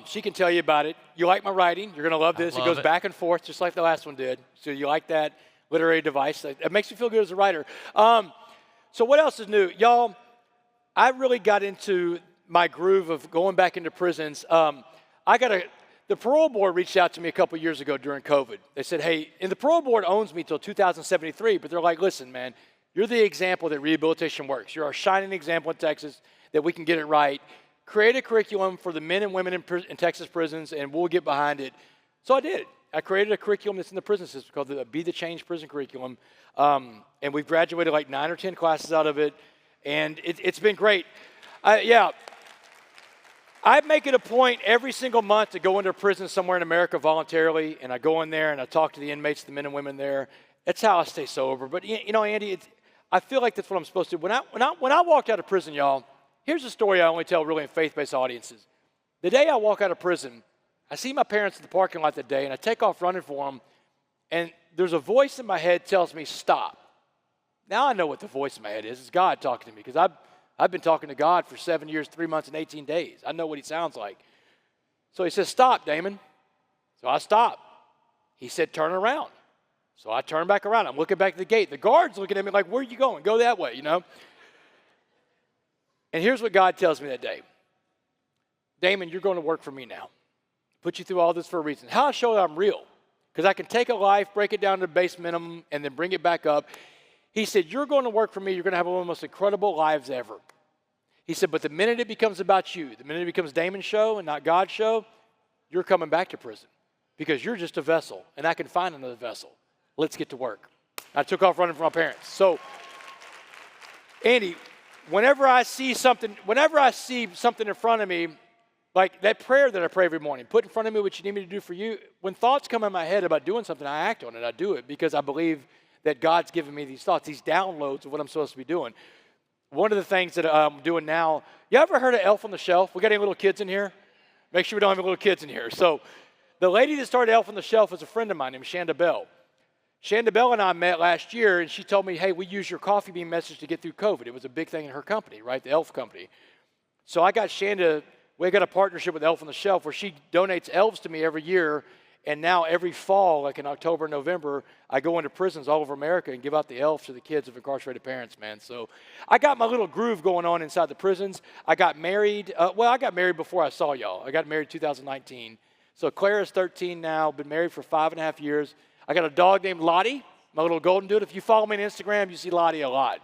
she can tell you about it. You like my writing. You're going to love this. It goes back and forth just like the last one did. So you like that literary device. It makes me feel good as a writer. So what else is new? Y'all, I really got into my groove of going back into prisons. The parole board reached out to me a couple years ago during COVID. They said, hey, and the parole board owns me till 2073, but they're like, listen, man, you're the example that rehabilitation works. You're a shining example in Texas that we can get it right. Create a curriculum for the men and women in Texas prisons, and we'll get behind it. So I did. I created a curriculum that's in the prison system called the Be the Change Prison Curriculum, and we've graduated 9 or 10 classes out of it, and it's been great. I make it a point every single month to go into a prison somewhere in America voluntarily, and I go in there and I talk to the inmates, the men and women there. That's how I stay sober. But Andy, I feel like that's what I'm supposed to do. When I walked out of prison, y'all, here's a story I only tell really in faith-based audiences. The day I walk out of prison, I see my parents in the parking lot that day, and I take off running for them, and there's a voice in my head tells me, stop. Now I know what the voice in my head is. It's God talking to me, because I've been talking to God for 7 years, 3 months, and 18 days. I know what he sounds like. So he says, stop, Damon. So I stopped. He said, turn around. So I turn back around. I'm looking back at the gate. The guard's looking at me like, where are you going? Go that way, And here's what God tells me that day. Damon, you're going to work for me now. Put you through all this for a reason. How I show that I'm real? Because I can take a life, break it down to the base minimum, and then bring it back up. He said, you're going to work for me. You're going to have one of the most incredible lives ever. He said, but the minute it becomes about you, the minute it becomes Damon's show and not God's show, you're coming back to prison because you're just a vessel, and I can find another vessel. Let's get to work. I took off running from my parents. So, Andy, whenever I see something in front of me, like that prayer that I pray every morning, put in front of me what you need me to do for you, when thoughts come in my head about doing something, I act on it. I do it because I believe that God's given me these thoughts, these downloads of what I'm supposed to be doing. One of the things that I'm doing now, you ever heard of Elf on the Shelf? We got any little kids in here? Make sure we don't have any little kids in here. So the lady that started Elf on the Shelf is a friend of mine named Shanda Bell. Shanda Bell and I met last year, and she told me, hey, we use your coffee bean message to get through COVID. It was a big thing in her company, right, the Elf company. So I got Shanda, we got a partnership with Elf on the Shelf where she donates elves to me every year, and now every fall, like in October and November, I go into prisons all over America and give out the elves to the kids of incarcerated parents, man. So I got my little groove going on inside the prisons. I got married. I got married before I saw y'all. I got married in 2019. So Clara's 13 now, been married for 5.5 years. I got a dog named Lottie, my little golden dude. If you follow me on Instagram, you see Lottie a lot.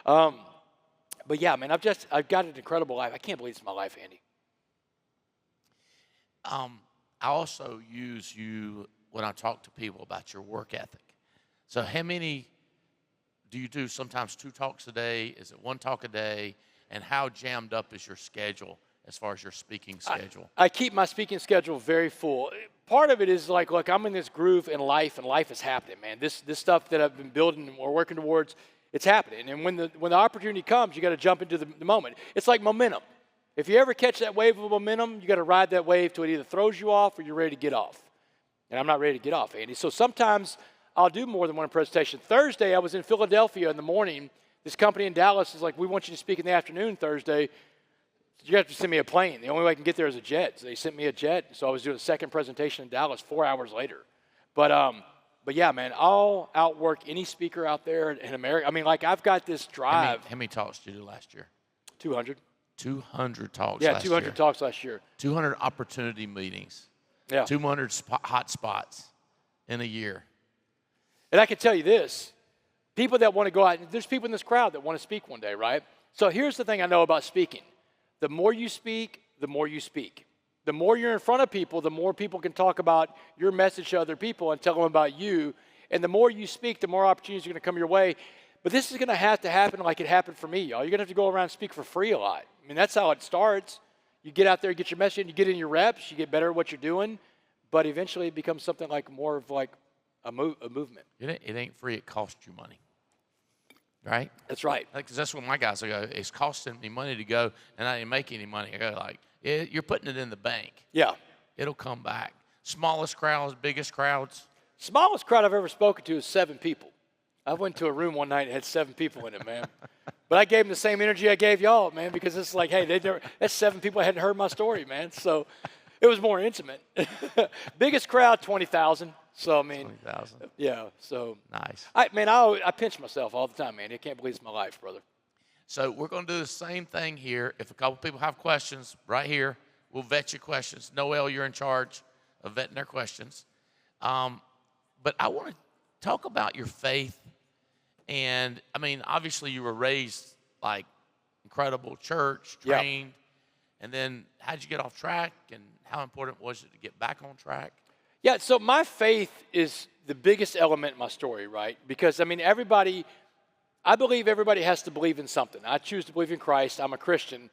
But yeah, man, I've got an incredible life. I can't believe it's my life, Andy. I also use you when I talk to people about your work ethic. So how many do you do? Sometimes 2 talks a day? Is it 1 talk a day? And how jammed up is your schedule as far as your speaking schedule? I keep my speaking schedule very full. Part of it is like, look, I'm in this groove in life, and life is happening, man. This stuff that I've been building and we're working towards, it's happening. And when the opportunity comes, you got to jump into the moment. It's like momentum. If you ever catch that wave of momentum, you got to ride that wave till it either throws you off or you're ready to get off. And I'm not ready to get off, Andy. So sometimes I'll do more than one presentation. Thursday, I was in Philadelphia in the morning. This company in Dallas is like, we want you to speak in the afternoon Thursday. You have to send me a plane. The only way I can get there is a jet. So they sent me a jet. So I was doing a second presentation in Dallas 4 hours later. But yeah, man, I'll outwork any speaker out there in America. I mean, like I've got this drive. How many talks did you do last year? 200. 200 talks Yeah, last 200 year. talks last year. 200 opportunity meetings. Yeah. 200 hot spots in a year. And I can tell you this. People that want to go out, there's people in this crowd that want to speak one day, right? So here's the thing I know about speaking. The more you speak, the more you speak. The more you're in front of people, the more people can talk about your message to other people and tell them about you. And the more you speak, the more opportunities are going to come your way. But this is going to have to happen like it happened for me, y'all. You're going to have to go around and speak for free a lot. I mean, that's how it starts. You get out there, get your message, you get in your reps, you get better at what you're doing, but eventually it becomes something like more of like a movement. It ain't free. It costs you money, right? That's right. Because that's what my guys go, it's costing me money to go, and I didn't make any money. I go like, you're putting it in the bank. Yeah. It'll come back. Smallest crowds, biggest crowds. Smallest crowd I've ever spoken to is 7 people. I went to a room one night and had 7 people in it, man. But I gave them the same energy I gave y'all, man, because it's like, hey, that's 7 people that hadn't heard my story, man. So it was more intimate. Biggest crowd, 20,000. So, I mean. 20,000. Yeah, so. Nice. I pinch myself all the time, man. I can't believe it's my life, brother. So we're going to do the same thing here. If a couple people have questions, right here, we'll vet your questions. Noel, you're in charge of vetting their questions. But I want to talk about your faith. And, I mean, obviously you were raised, like, incredible church, trained. Yeah. And then how'd you get off track, and how important was it to get back on track? Yeah, so my faith is the biggest element in my story, right? Because, I mean, I believe everybody has to believe in something. I choose to believe in Christ. I'm a Christian.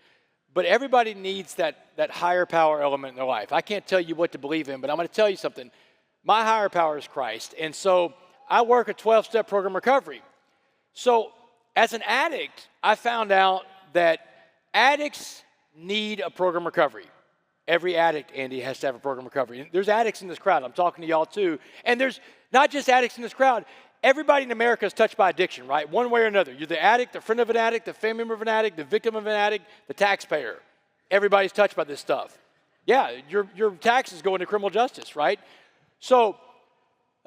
But everybody needs that higher power element in their life. I can't tell you what to believe in, but I'm going to tell you something. My higher power is Christ. And so I work a 12-step program recovery. So as an addict, I found out that addicts need a program recovery. Every addict, Andy, has to have a program recovery. And there's addicts in this crowd. I'm talking to y'all too. And there's not just addicts in this crowd. Everybody in America is touched by addiction, right? One way or another. You're the addict, the friend of an addict, the family member of an addict, the victim of an addict, the taxpayer. Everybody's touched by this stuff. Yeah, your taxes go into criminal justice, right? So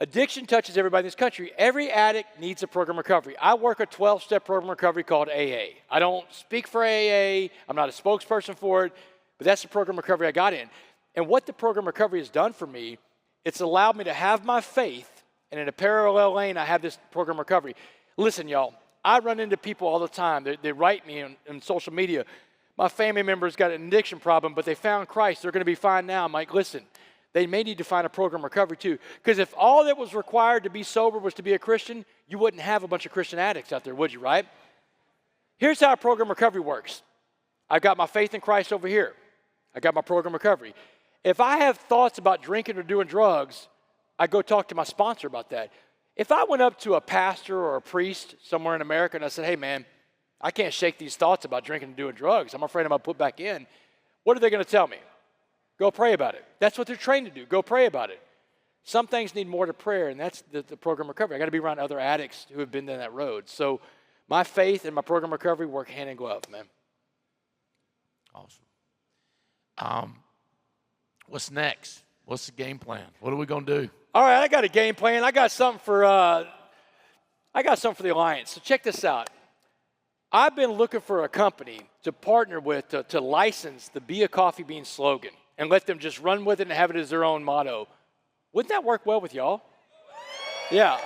Addiction touches everybody in this country. Every addict needs a program of recovery. I work a 12-step program of recovery called AA. I don't speak for AA. I'm not a spokesperson for it, but that's the program of recovery I got in. And what the program of recovery has done for me, it's allowed me to have my faith, and in a parallel lane, I have this program of recovery. Listen, y'all, I run into people all the time. They write me on social media. My family member's got an addiction problem, but they found Christ. They're going to be fine now. I'm like, listen, they may need to find a program of recovery too. Because if all that was required to be sober was to be a Christian, you wouldn't have a bunch of Christian addicts out there, would you, right? Here's how a program of recovery works. I've got my faith in Christ over here. I got my program of recovery. If I have thoughts about drinking or doing drugs, I go talk to my sponsor about that. If I went up to a pastor or a priest somewhere in America and I said, hey, man, I can't shake these thoughts about drinking and doing drugs. I'm afraid I'm going to put back in. What are they going to tell me? Go pray about it. That's what they're trained to do. Go pray about it. Some things need more to prayer, and that's the program recovery. I got to be around other addicts who have been down that road. So my faith and my program recovery work hand in glove, man. Awesome. What's next? What's the game plan? What are we going to do? All right, I got a game plan. I got something for the Alliance. So check this out. I've been looking for a company to partner with to license the Be a Coffee Bean slogan and let them just run with it and have it as their own motto. Wouldn't that work well with y'all? Yeah.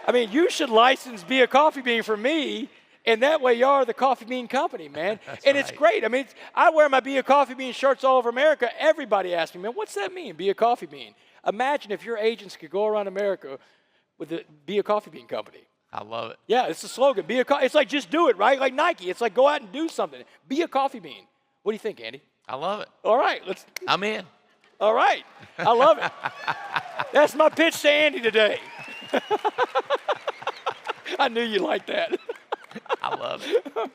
I mean, you should license Be a Coffee Bean for me, and that way y'all are the coffee bean company, man. And right. It's great. I mean, I wear my Be a Coffee Bean shirts all over America. Everybody asks me, man, what's that mean, Be a Coffee Bean? Imagine if your agents could go around America with the Be a Coffee Bean company. I love it. Yeah, it's the slogan. It's like just do it, right? Like Nike. It's like go out and do something. Be a coffee bean. What do you think, Andy? I love it. All right, I'm in. All right, I love it. That's my pitch to Andy today. I knew you'd like that. I love it.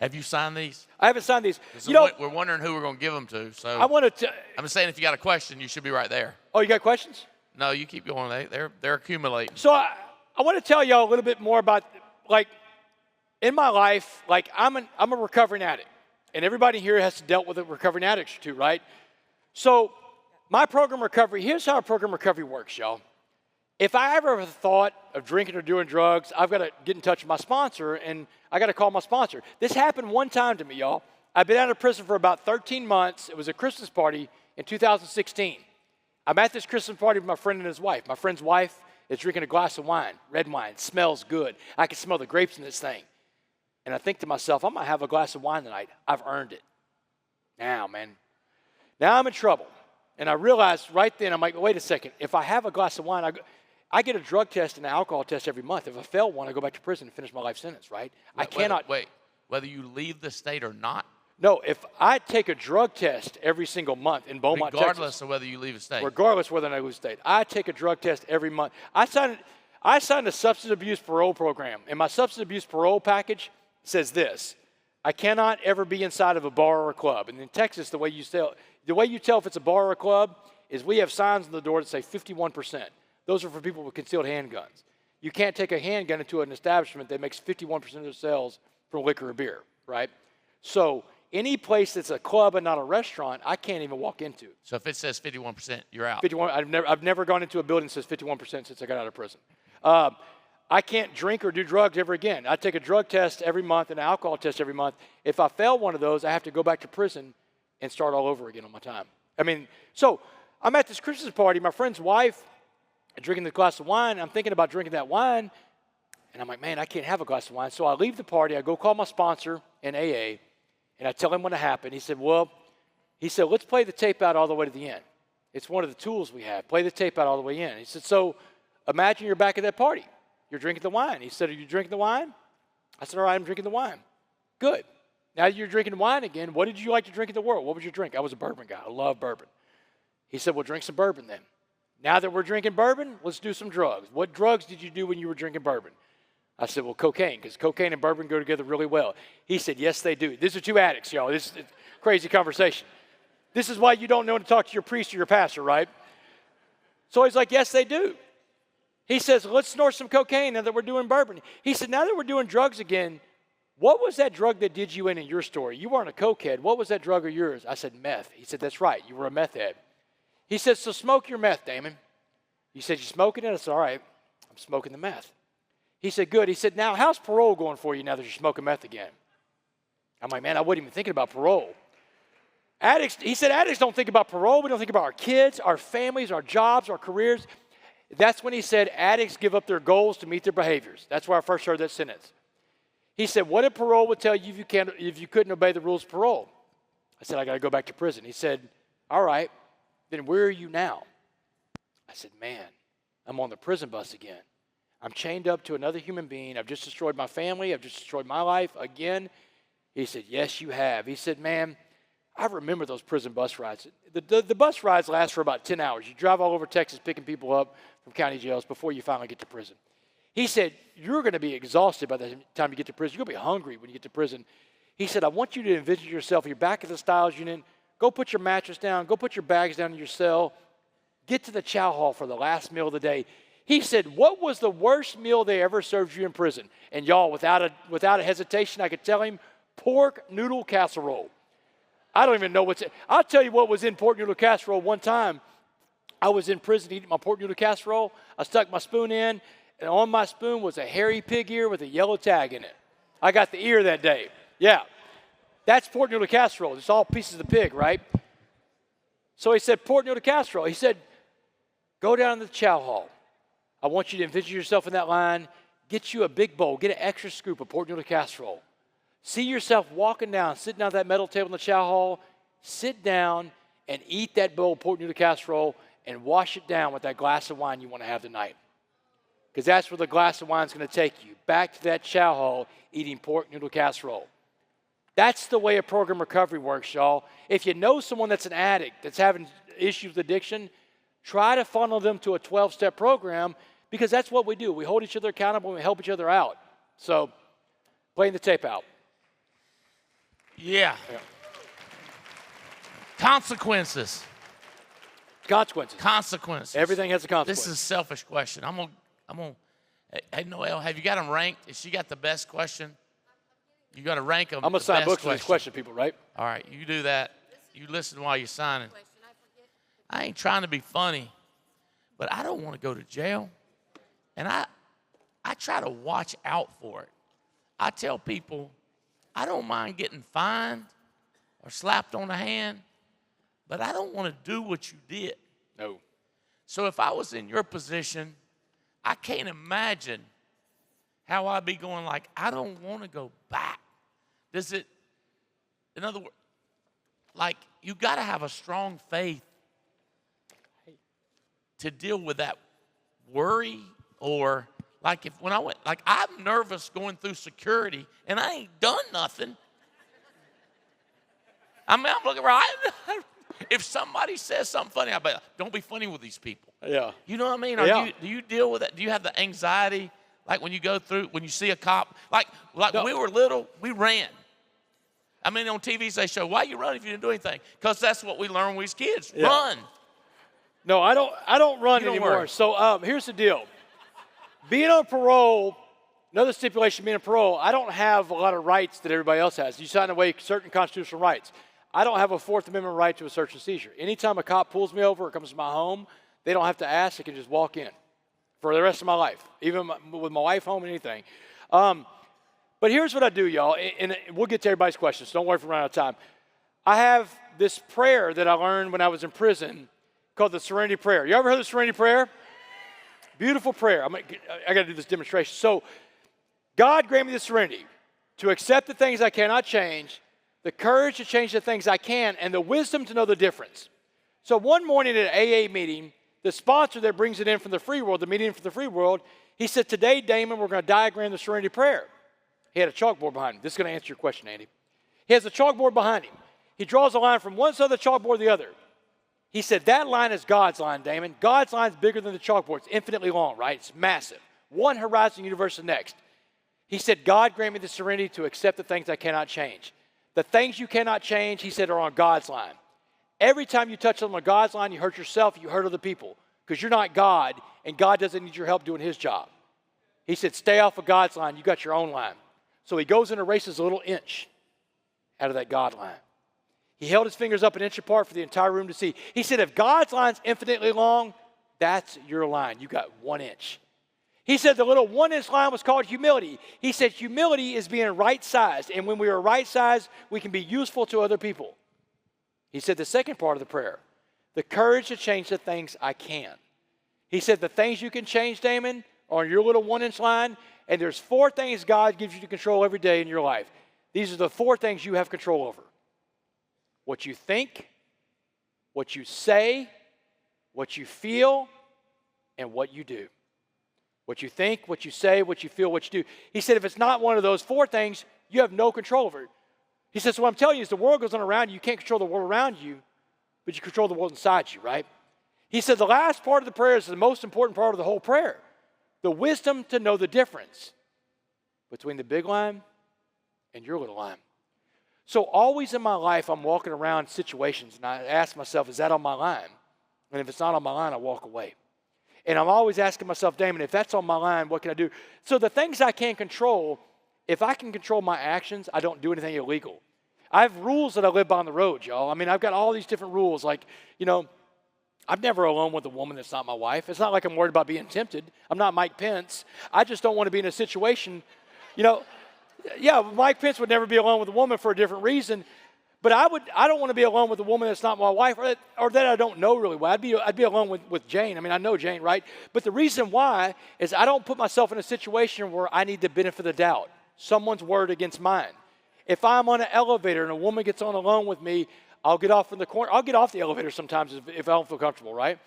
Have you signed these? I haven't signed these. We're wondering who we're going to give them to. So I'm just saying, if you got a question, you should be right there. Oh, you got questions? No, you keep going. They're accumulating. So I want to tell y'all a little bit more about, like, in my life, like I'm a recovering addict, and everybody here has dealt with a recovering addict or two, right? So my program recovery, here's how a program recovery works, y'all. If I ever have a thought of drinking or doing drugs, I've got to get in touch with my sponsor, and I got to call my sponsor. This happened one time to me, y'all. I've been out of prison for about 13 months. It was a Christmas party in 2016. I'm at this Christmas party with my friend and his wife. My friend's wife is drinking a glass of wine, red wine. It smells good. I can smell the grapes in this thing. And I think to myself, I'm going to have a glass of wine tonight. I've earned it. Now, man. Now I'm in trouble. And I realized right then, I'm like, wait a second. If I have a glass of wine, I get a drug test and an alcohol test every month. If I fail one, I go back to prison and finish my life sentence, right? I cannot. Wait, whether you leave the state or not? No, if I take a drug test every single month in Beaumont, Texas. Regardless of whether you leave a state. Regardless of whether or not I leave a state. I take a drug test every month. I signed a substance abuse parole program, and my substance abuse parole package says this: I cannot ever be inside of a bar or a club. And in Texas, the way you tell if it's a bar or a club is we have signs on the door that say 51%. Those are for people with concealed handguns. You can't take a handgun into an establishment that makes 51% of their sales from liquor or beer, right? So any place that's a club and not a restaurant, I can't even walk into. So if it says 51%, you're out. 51. I've never gone into a building that says 51% since I got out of prison. I can't drink or do drugs ever again. I take a drug test every month and an alcohol test every month. If I fail one of those, I have to go back to prison and start all over again on my time. I mean, so I'm at this Christmas party. My friend's wife drinking the glass of wine. I'm thinking about drinking that wine. And I'm like, man, I can't have a glass of wine. So I leave the party. I go call my sponsor in AA. And I tell him what happened. He said, let's play the tape out all the way to the end. It's one of the tools we have. Play the tape out all the way in. He said, so imagine you're back at that party. You're drinking the wine. He said, are you drinking the wine? I said, all right, I'm drinking the wine. Good. Now you're drinking wine again. What did you like to drink in the world? What was your drink? I was a bourbon guy. I love bourbon. He said, well, drink some bourbon then. Now that we're drinking bourbon, let's do some drugs. What drugs did you do when you were drinking bourbon? I said, well, cocaine, because cocaine and bourbon go together really well. He said, yes, they do. These are two addicts, y'all. This is a crazy conversation. This is why you don't know to talk to your priest or your pastor, right? So he's like, yes, they do. He says, let's snort some cocaine now that we're doing bourbon. He said, now that we're doing drugs again, what was that drug that did you in your story? You weren't a cokehead. What was that drug of yours? I said, meth. He said, that's right. You were a meth head. He said, so smoke your meth, Damon. You said, you smoking it? I said, all right, I'm smoking the meth. He said, good. He said, now, how's parole going for you now that you're smoking meth again? I'm like, man, I wasn't even thinking about parole. He said, addicts don't think about parole. We don't think about our kids, our families, our jobs, our careers. That's when he said addicts give up their goals to meet their behaviors. That's where I first heard that sentence. He said, what if parole would tell you if you couldn't obey the rules of parole? I said, I got to go back to prison. He said, all right, then where are you now? I said, man, I'm on the prison bus again. I'm chained up to another human being. I've just destroyed my family. I've just destroyed my life again. He said, yes, you have. He said, man, I remember those prison bus rides. The bus rides last for about 10 hours. You drive all over Texas picking people up from county jails before you finally get to prison. He said, you're going to be exhausted by the time you get to prison. You're going to be hungry when you get to prison. He said, I want you to envision yourself. You're back at the Styles Unit. Go put your mattress down. Go put your bags down in your cell. Get to the chow hall for the last meal of the day. He said, what was the worst meal they ever served you in prison? And y'all, without a hesitation, I could tell him, pork noodle casserole. I don't even know what's in. I'll tell you what was in pork noodle casserole. One time, I was in prison eating my pork noodle casserole. I stuck my spoon in, and on my spoon was a hairy pig ear with a yellow tag in it. I got the ear that day. Yeah. That's pork noodle casserole. It's all pieces of pig, right? So he said, pork noodle casserole. He said, go down to the chow hall. I want you to envision yourself in that line. Get you a big bowl. Get an extra scoop of pork noodle casserole. See yourself walking down, sitting down at that metal table in the chow hall. Sit down and eat that bowl of pork noodle casserole and wash it down with that glass of wine you want to have tonight. Because that's where the glass of wine is going to take you, back to that chow hall eating pork noodle casserole. That's the way a program recovery works, y'all. If you know someone that's an addict, that's having issues with addiction, try to funnel them to a 12-step program, because that's what we do. We hold each other accountable and we help each other out. So, playing the tape out. Yeah. Consequences. Consequences. Everything has a consequence. This is a selfish question. I'm gonna. Hey, Noelle, have you got them ranked? Has she got the best question? You got to rank them. I'm gonna sign books for these question people, right? All right, you do that. You listen while you're signing. I ain't trying to be funny, but I don't want to go to jail, and I try to watch out for it. I tell people, I don't mind getting fined or slapped on the hand, but I don't want to do what you did. No. So if I was in your position, I can't imagine how I'd be going like, I don't want to go back. Does it, in other words, like you got to have a strong faith to deal with that worry, or like when I went, like I'm nervous going through security and I ain't done nothing. I mean, I'm looking right. If somebody says something funny, I bet, don't be funny with these people. Yeah. You know what I mean? Do you deal with that? Do you have the anxiety, like when you go through, when you see a cop? Like no. When we were little, we ran. I mean, on TV they show, why you run if you didn't do anything? Because that's what we learned when we was kids. Yeah. Run. No, I don't run anymore. Worry. So here's the deal. Being on parole, another stipulation being on parole, I don't have a lot of rights that everybody else has. You sign away certain constitutional rights. I don't have a Fourth Amendment right to a search and seizure. Anytime a cop pulls me over or comes to my home, they don't have to ask. They can just walk in for the rest of my life, even with my wife home and anything. But here's what I do, y'all, and we'll get to everybody's questions. So don't worry if we're running out of time. I have this prayer that I learned when I was in prison called the Serenity prayer. You ever heard of the Serenity prayer? Beautiful prayer. I got to do this demonstration. So God grant me the serenity to accept the things I cannot change, the courage to change the things I can, and the wisdom to know the difference. So one morning at an AA meeting, the sponsor that brings it in from the free world, the meeting from the free world, he said, today, Damon, we're going to diagram the Serenity prayer. He had a chalkboard behind him. This is going to answer your question, Andy. He has a chalkboard behind him. He draws a line from one side of the chalkboard to the other. He said, that line is God's line, Damon. God's line is bigger than the chalkboard. It's infinitely long, right? It's massive. One horizon universe to the next. He said, God grant me the serenity to accept the things I cannot change. The things you cannot change, he said, are on God's line. Every time you touch them on God's line, you hurt yourself, you hurt other people, because you're not God, and God doesn't need your help doing his job. He said, stay off of God's line. You got your own line. So he goes and erases a little inch out of that God line. He held his fingers up an inch apart for the entire room to see. He said, if God's line's infinitely long, That's your line. You got 1 inch. He said the little 1-inch line was called humility. He said humility is being right-sized. And when we are right-sized, we can be useful to other people. He said the second part of the prayer, the courage to change the things I can. He said the things you can change, Damon, are on your little 1-inch line. And there's 4 things God gives you to control every day in your life. These are the 4 things you have control over. What you think, what you say, what you feel, and what you do. What you think, what you say, what you feel, what you do. He said if it's not one of those 4 things, you have no control over it. He says, so what I'm telling you is the world goes on around you. You can't control the world around you, but you control the world inside you, right? He said the last part of the prayer is the most important part of the whole prayer. The wisdom to know the difference between the big line and your little line. So always in my life, I'm walking around situations, and I ask myself, is that on my line? And if it's not on my line, I walk away. And I'm always asking myself, Damon, if that's on my line, what can I do? So the things I can't control, if I can control my actions, I don't do anything illegal. I have rules that I live by on the road, y'all. I mean, I've got all these different rules. Like, you know, I'm never alone with a woman that's not my wife. It's not like I'm worried about being tempted. I'm not Mike Pence. I just don't want to be in a situation, you know. Yeah, Mike Pence would never be alone with a woman for a different reason. But I don't want to be alone with a woman that's not my wife or that I don't know really well. I'd be alone with Jane. I mean, I know Jane, right? But the reason why is I don't put myself in a situation where I need the benefit of the doubt. Someone's word against mine. If I'm on an elevator and a woman gets on alone with me, I'll get off in the corner. I'll get off the elevator sometimes if I don't feel comfortable, right?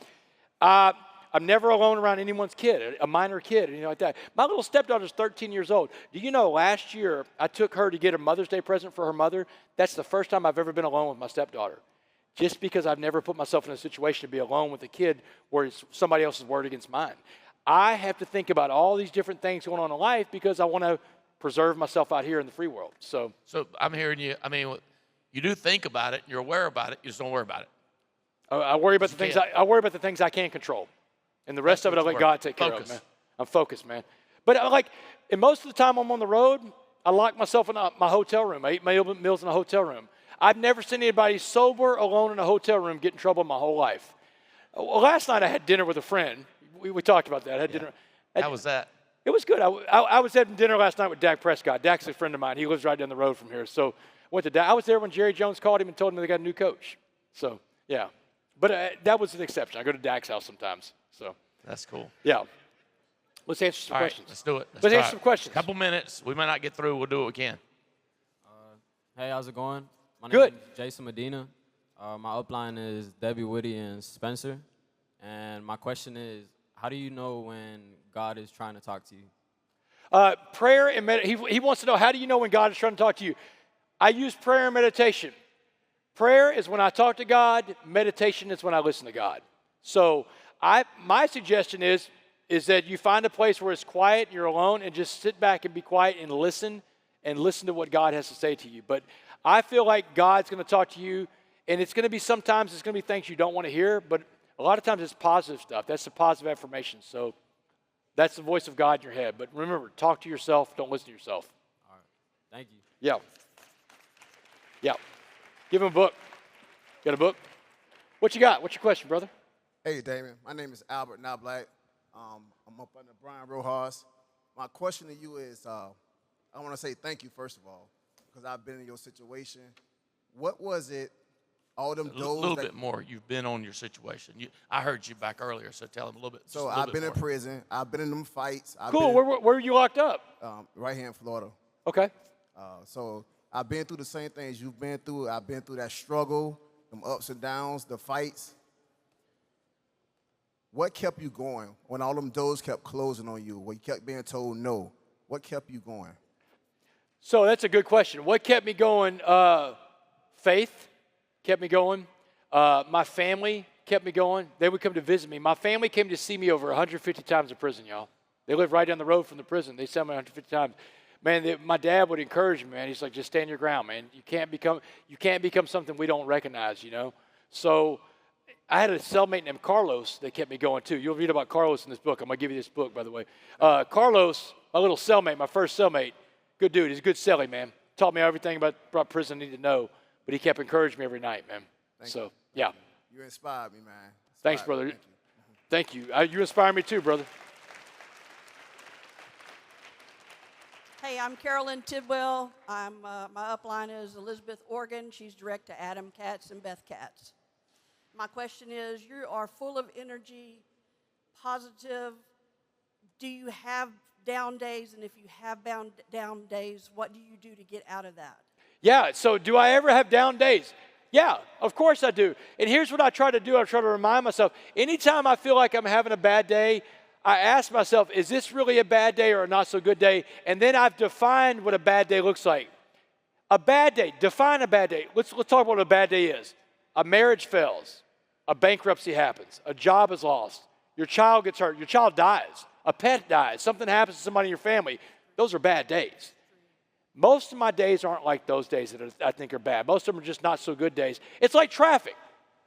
I'm never alone around anyone's kid, a minor kid, anything like that. My little stepdaughter's 13 years old. Do you know last year I took her to get a Mother's Day present for her mother? That's the first time I've ever been alone with my stepdaughter. Just because I've never put myself in a situation to be alone with a kid where it's somebody else's word against mine. I have to think about all these different things going on in life because I want to preserve myself out here in the free world. So I'm hearing you. I mean, you do think about it. You're aware about it. You just don't worry about it. I worry about the things. I worry about the things I can't control. And the rest of it, I let God take care of, man. I'm focused, man. But and most of the time I'm on the road, I lock myself in my hotel room. I eat my meals in a hotel room. I've never seen anybody sober, alone in a hotel room get in trouble in my whole life. Well, last night I had dinner with a friend. We talked about that. I had dinner. How was that? It was good. I was having dinner last night with Dak Prescott. Dak's a friend of mine. He lives right down the road from here. So went to Dak. I was there when Jerry Jones called him and told him they got a new coach. So, yeah. But that was an exception. I go to Dak's house sometimes. So that's cool. Yeah. Let's answer some questions. Let's do it. Let's answer some questions. Couple minutes. We might not get through. We'll do what we can. Hey, how's it going? My Good. name is Jason Medina. My upline is Debbie Woody and Spencer. And my question is, how do you know when God is trying to talk to you? Prayer and meditation. He wants to know, how do you know when God is trying to talk to you? I use prayer and meditation. Prayer is when I talk to God. Meditation is when I listen to God. So my suggestion is that you find a place where it's quiet and you're alone and just sit back and be quiet and listen to what God has to say to you. But I feel like God's going to talk to you, and it's going to be sometimes it's going to be things you don't want to hear, but a lot of times it's positive stuff. That's the positive affirmation. So that's the voice of God in your head. But remember, talk to yourself. Don't listen to yourself. All right. Thank you. Yeah. Yeah. Give him a book. Got a book? What you got? What's your question, brother? Hey, Damon. My name is Albert, not black. I'm up under Brian Rojas. My question to you is, I want to say thank you, first of all, because I've been in your situation. What was it, all them doors? A little bit more. You've been on your situation. I heard you back earlier, so tell him a little bit. So I've been in prison. I've been in them fights. Cool. Where were you locked up? Right here in Florida. Okay. So I've been through the same things you've been through. I've been through that struggle, them ups and downs, the fights. What kept you going when all them doors kept closing on you, when you kept being told no? What kept you going? So that's a good question. What kept me going? Faith kept me going. My family kept me going. They would come to visit me. My family came to see me over 150 times in prison, y'all. They live right down the road from the prison. They saw me 150 times. Man, my dad would encourage me, man. He's like, just stand your ground, man. You can't become something we don't recognize, you know? So I had a cellmate named Carlos that kept me going, too. You'll read about Carlos in this book. I'm going to give you this book, by the way. Carlos, my little cellmate, my first cellmate, good dude. He's a good cellie, man. Taught me everything about prison I need to know, but he kept encouraging me every night, man. Thank you. Yeah. You inspired me, man. Thanks, brother. Thank you. Thank you. You inspire me too, brother. Hey, I'm Carolyn Tidwell. My upline is Elizabeth Organ. She's direct to Adam Katz and Beth Katz. My question is, you are full of energy, positive. Do you have down days? And if you have down days, what do you do to get out of that? Yeah, so do I ever have down days? Yeah, of course I do. And here's what I try to do. I try to remind myself, anytime I feel like I'm having a bad day, I ask myself, is this really a bad day or a not so good day? And then I've defined what a bad day looks like. A bad day, define a bad day. Let's talk about what a bad day is. A marriage fails, a bankruptcy happens, a job is lost, your child gets hurt, your child dies, a pet dies, something happens to somebody in your family. Those are bad days. Most of my days aren't like those days that I think are bad. Most of them are just not so good days. It's like traffic.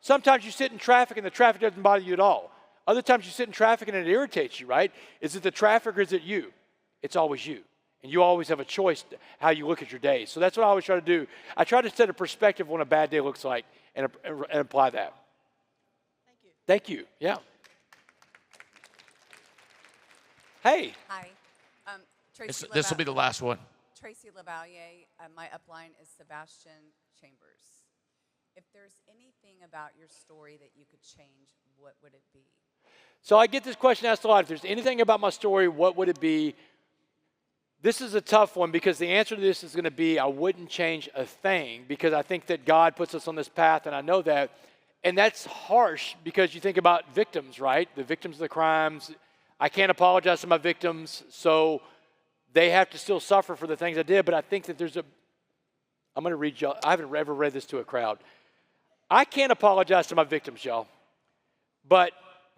Sometimes you sit in traffic and the traffic doesn't bother you at all. Other times you sit in traffic and it irritates you, right? Is it the traffic or is it you? It's always you. And you always have a choice how you look at your days. So that's what I always try to do. I try to set a perspective of what a bad day looks like and apply that. Thank you. Thank you. Yeah. Hey. Hi. Tracy This will be the last one. Tracy LaValliere. My upline is Sebastian Chambers. If there's anything about your story that you could change, what would it be? So I get this question asked a lot. If there's anything about my story, what would it be? This is a tough one because the answer to this is going to be I wouldn't change a thing because I think that God puts us on this path, and I know that. And that's harsh because you think about victims, right? The victims of the crimes. I can't apologize to my victims, so they have to still suffer for the things I did. But I think that I'm going to read y'all. I haven't ever read this to a crowd. I can't apologize to my victims, y'all. But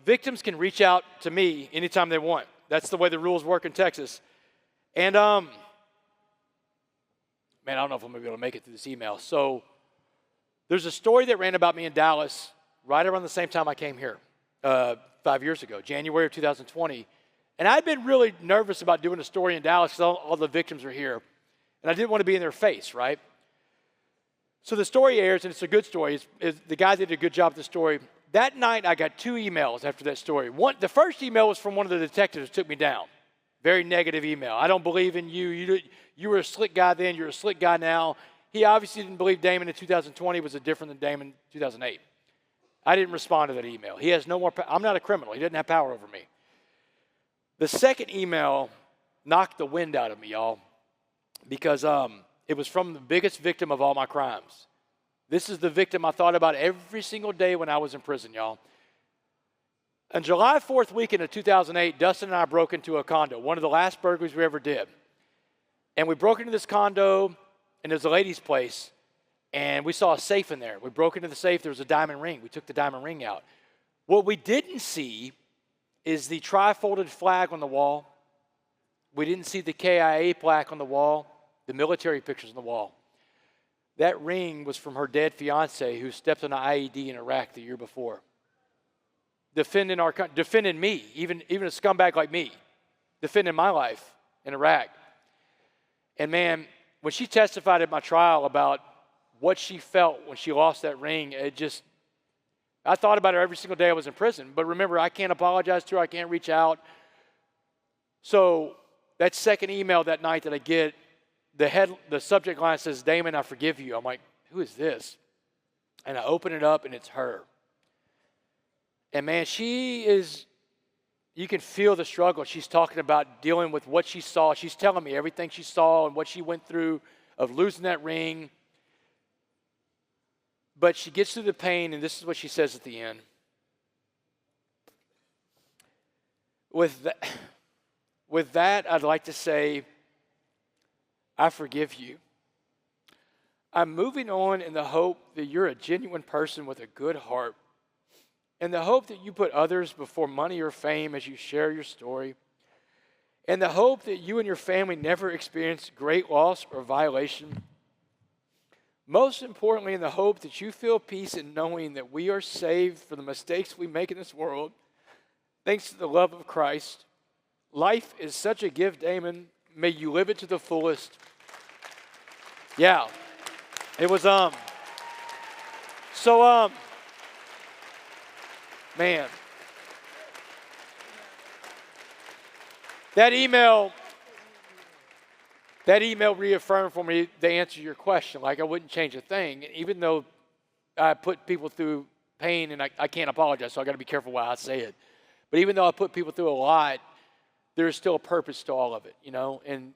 victims can reach out to me anytime they want. That's the way the rules work in Texas. And, man, I don't know if I'm going to be able to make it through this email. So there's a story that ran about me in Dallas right around the same time I came here 5 years ago, January of 2020. And I'd been really nervous about doing a story in Dallas because all the victims are here. And I didn't want to be in their face, right? So the story airs, and it's a good story. The guy did a good job with the story. That night, I got 2 emails after that story. The first email was from one of the detectives who took me down. Very negative email. I don't believe in you. You were a slick guy then. You're a slick guy now. He obviously didn't believe Damon in 2020 was different than Damon in 2008. I didn't respond to that email. He has no more I'm not a criminal. He doesn't have power over me. The second email knocked the wind out of me, y'all, because it was from the biggest victim of all my crimes. This is the victim I thought about every single day when I was in prison, y'all. On July 4th weekend of 2008, Dustin and I broke into a condo, one of the last burglaries we ever did. And we broke into this condo, and it was a lady's place, and we saw a safe in there. We broke into the safe. There was a diamond ring. We took the diamond ring out. What we didn't see is the tri-folded flag on the wall. We didn't see the KIA plaque on the wall, the military pictures on the wall. That ring was from her dead fiance who stepped on an IED in Iraq the year before. Defending me, even a scumbag like me, defending my life in Iraq. And man, when she testified at my trial about what she felt when she lost that ring, I thought about her every single day I was in prison. But remember, I can't apologize to her. I can't reach out. So that second email that night that I get, the subject line says, "Damon, I forgive you." I'm like, who is this? And I open it up, and it's her. And man, you can feel the struggle. She's talking about dealing with what she saw. She's telling me everything she saw and what she went through of losing that ring. But she gets through the pain, and this is what she says at the end. With that, I'd like to say, I forgive you. I'm moving on in the hope that you're a genuine person with a good heart, and the hope that you put others before money or fame as you share your story, and the hope that you and your family never experience great loss or violation. Most importantly, in the hope that you feel peace in knowing that we are saved from the mistakes we make in this world, thanks to the love of Christ. Life is such a gift, Damon. May you live it to the fullest. Yeah. It was, man, That email reaffirmed for me the answer to your question. Like, I wouldn't change a thing, even though I put people through pain, and I can't apologize, so I got to be careful why I say it. But even though I put people through a lot, there's still a purpose to all of it, you know. And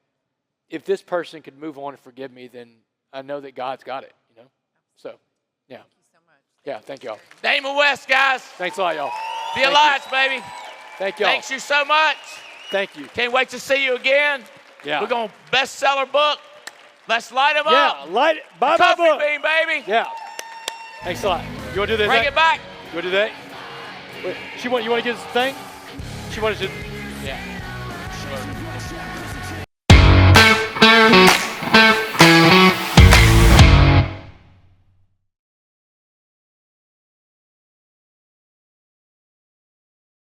if this person could move on and forgive me, then I know that God's got it, you know. So, yeah. Thank you so much. Yeah, thank y'all. Damon West, guys. Thanks a lot, y'all. Be Thank Alliance, baby. Thank y'all. Thanks you so much. Thank you. Can't wait to see you again. Yeah. We're going to bestseller book. Let's light them Yeah, up. buy my Coffee book. bean, baby. Yeah. Thanks a lot. You want to do that? Bring it back. You want to do that? Wait, you want to get this thing? She wanted to. Yeah. Sure.